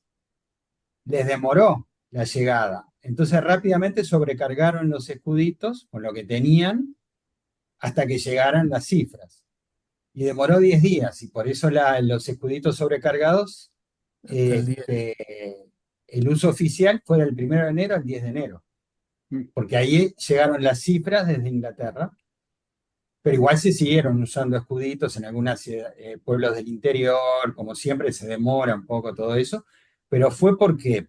les demoró la llegada. Entonces rápidamente sobrecargaron los escuditos con lo que tenían hasta que llegaran las cifras. Y demoró 10 días y por eso los escuditos sobrecargados, hasta el 10. el uso oficial fue del 1 de enero al 10 de enero, Mm. porque ahí llegaron las cifras desde Inglaterra, pero igual se siguieron usando escuditos en algunos pueblos del interior, como siempre se demora un poco todo eso, pero fue porque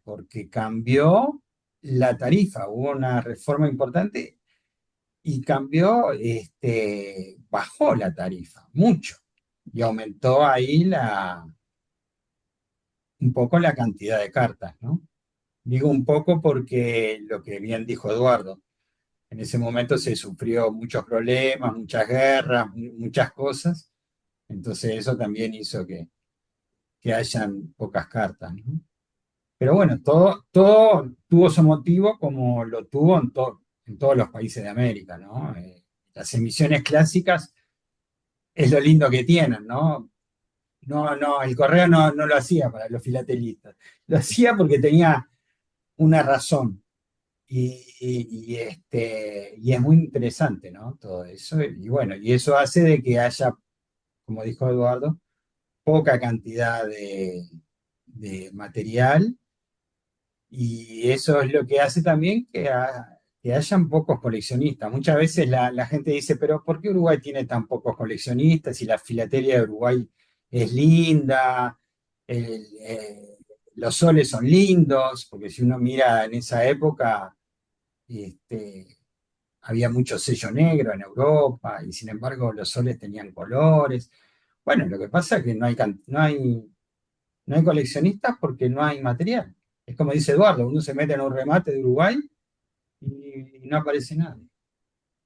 cambió la tarifa, hubo una reforma importante y cambió, bajó la tarifa mucho y aumentó ahí un poco la cantidad de cartas, ¿no? Digo un poco porque lo que bien dijo Eduardo, en ese momento se sufrió muchos problemas, muchas guerras, muchas cosas, entonces eso también hizo que hayan pocas cartas, ¿no? Pero bueno, todo tuvo su motivo como lo tuvo en todos los países de América, ¿no? Las emisiones clásicas es lo lindo que tienen, ¿no? No, no, el correo no lo hacía para los filatelistas, lo hacía porque tenía una razón. Y es muy interesante, ¿no? Todo eso. Y bueno, y eso hace de que haya, como dijo Eduardo, poca cantidad de material y eso es lo que hace también que hayan pocos coleccionistas. Muchas veces la gente dice, pero ¿por qué Uruguay tiene tan pocos coleccionistas? Si la filatelia de Uruguay es linda, el, eh, los soles son lindos, porque si uno mira en esa época, este, había mucho sello negro en Europa y sin embargo los soles tenían colores. Bueno, lo que pasa es que no hay coleccionistas porque no hay material. Es como dice Eduardo, uno se mete en un remate de Uruguay y no aparece nadie.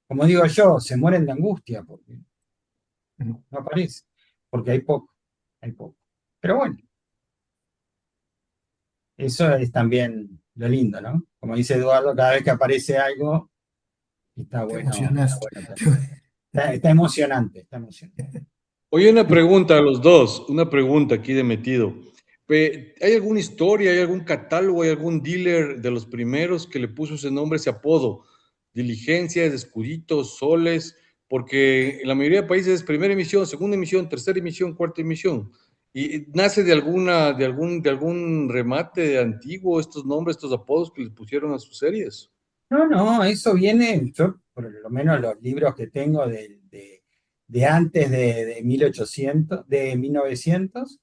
Como digo yo, se mueren de angustia porque no aparece, porque hay poco. Pero bueno, eso es también lo lindo, ¿no? Como dice Eduardo, cada vez que aparece algo, Te está emocionás. bueno tener. Está emocionante, está emocionante. Oye, una pregunta a los dos, una pregunta aquí de metido. ¿Hay alguna historia, hay algún catálogo, hay algún dealer de los primeros que le puso ese nombre, ese apodo? Diligencias, escuditos, soles, porque en la mayoría de países es primera emisión, segunda emisión, tercera emisión, cuarta emisión. Y nace de algún remate antiguo, estos nombres, estos apodos que les pusieron a sus series. No, no, eso viene, yo por lo menos los libros que tengo de antes de 1800, de 1900,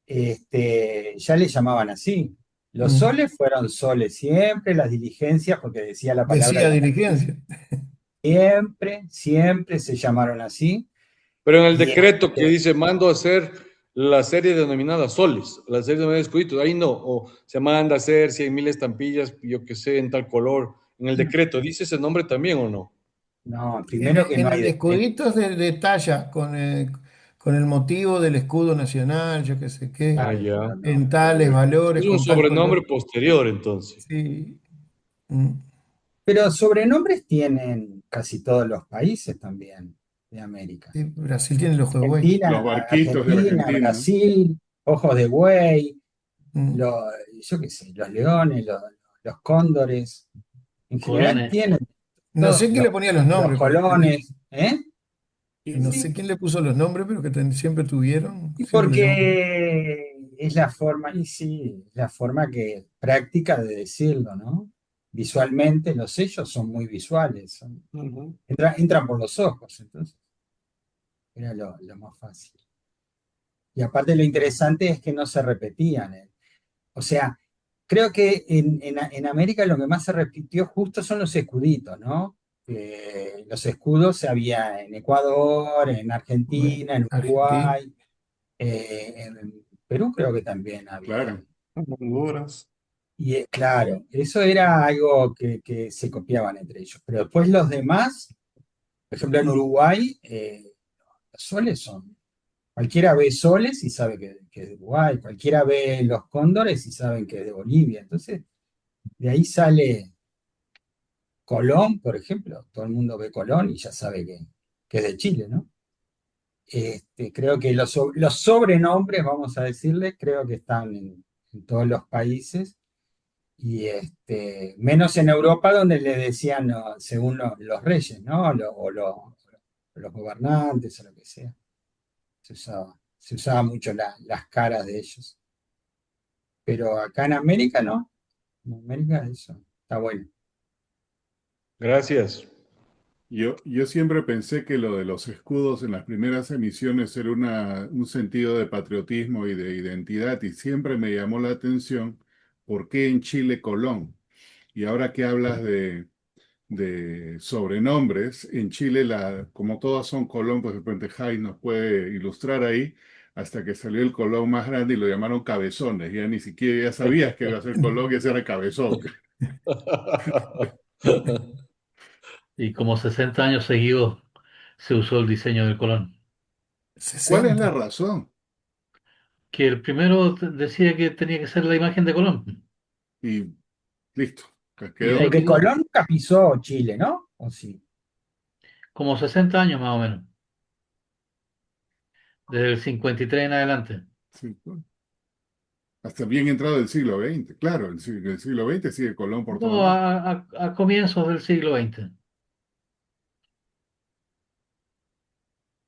ya le llamaban así. Los Mm. soles fueron soles siempre, las diligencias, porque decía la palabra Decía diligencia, diligencia. siempre, siempre se llamaron así. Pero en el Y decreto que dice mando a hacer la serie denominada soles, la serie denominada escuditos, ahí no, o se manda a hacer 100.000 estampillas, yo que sé, en tal color. En el decreto, ¿dice ese nombre también o no? no, primero que no hay En decreto. escuditos de talla, con el motivo del escudo nacional, yo qué sé qué, Ah, Claro, ya. pero no, en tales Es valores, un con tal sobrenombre color. posterior, entonces. Sí. Mm. pero sobrenombres tienen casi todos los países también de América. Sí, Brasil tiene el ojo de buey. Los Argentina, barquitos de Argentina, Argentina. Brasil, Ojos de Buey, Mm. lo- yo qué sé, los leones, los cóndores, en general Colones. tienen No todos sé quién le ponía los los nombres, pero colones, ¿eh? no sé Sí, quién le puso los nombres, pero que siempre tuvieron, y siempre lo llamaban. porque es la forma, y sí, es la forma que práctica de decirlo, ¿no? Visualmente, los sellos son muy visuales, Ujú. entran por los ojos, entonces era lo más fácil. Y aparte lo interesante es que no se repetían. O sea, creo que en América lo que más se repitió justo son los escuditos, ¿no? Los escudos había en Ecuador, en Bueno, Argentina, en Argentina. Uruguay, en Perú creo que también había. Claro. Honduras. Y claro, eso era algo que se copiaban entre ellos. Pero después los demás, por ejemplo en Uruguay, los soles son. Cualquiera ve soles y sabe que es de Uruguay, cualquiera ve los cóndores y saben que es de Bolivia. Entonces, de ahí sale Colón, por ejemplo. Todo el mundo ve Colón y ya sabe que es de Chile, ¿no? Creo que los sobrenombres, vamos a decirle, creo que están en todos los países y menos en Europa donde le decían según los reyes, ¿no? Los gobernantes o lo que sea. Se usaba mucho las caras de ellos. Pero acá en América no. En América eso está bueno. Gracias. Yo siempre pensé que lo de los escudos en las primeras emisiones era un sentido de patriotismo y de identidad y siempre me llamó la atención por qué en Chile Colón. Y ahora que hablas de sobrenombres. En Chile, como todas son Colón, pues de repente Jai nos puede ilustrar ahí, hasta que salió el Colón más grande y lo llamaron Cabezones. Ya ni siquiera ya sabías que iba a ser Colón y ese era Cabezón. Y como 60 años seguidos se usó el diseño del Colón. ¿Cuál es la 60. razón? Que el primero decía que tenía que ser la imagen de Colón. Y listo, Y de quedó. ahí Porque quedó. Colón nunca pisó Chile, ¿no? ¿O sí? Como 60 años más o menos. Desde el 53 en adelante. Sí, pues. Hasta bien entrado el siglo XX. Claro, el siglo XX sigue Colón por todos No, lados. a comienzos del siglo XX.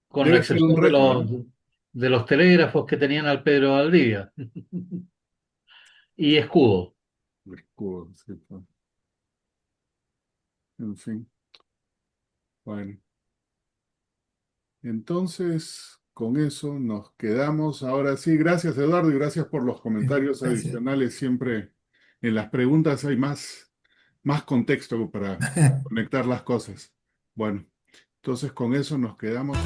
Con la Debe ser un excepción récord, ¿eh? de los telégrafos que tenían al Pedro Valdivia. Y escudo. El escudo, sí, pues. En fin, bueno. Entonces, con eso nos quedamos. Ahora sí, gracias Eduardo y gracias por los comentarios Gracias. adicionales. Siempre en las preguntas hay más contexto para conectar las cosas. Bueno, entonces con eso nos quedamos.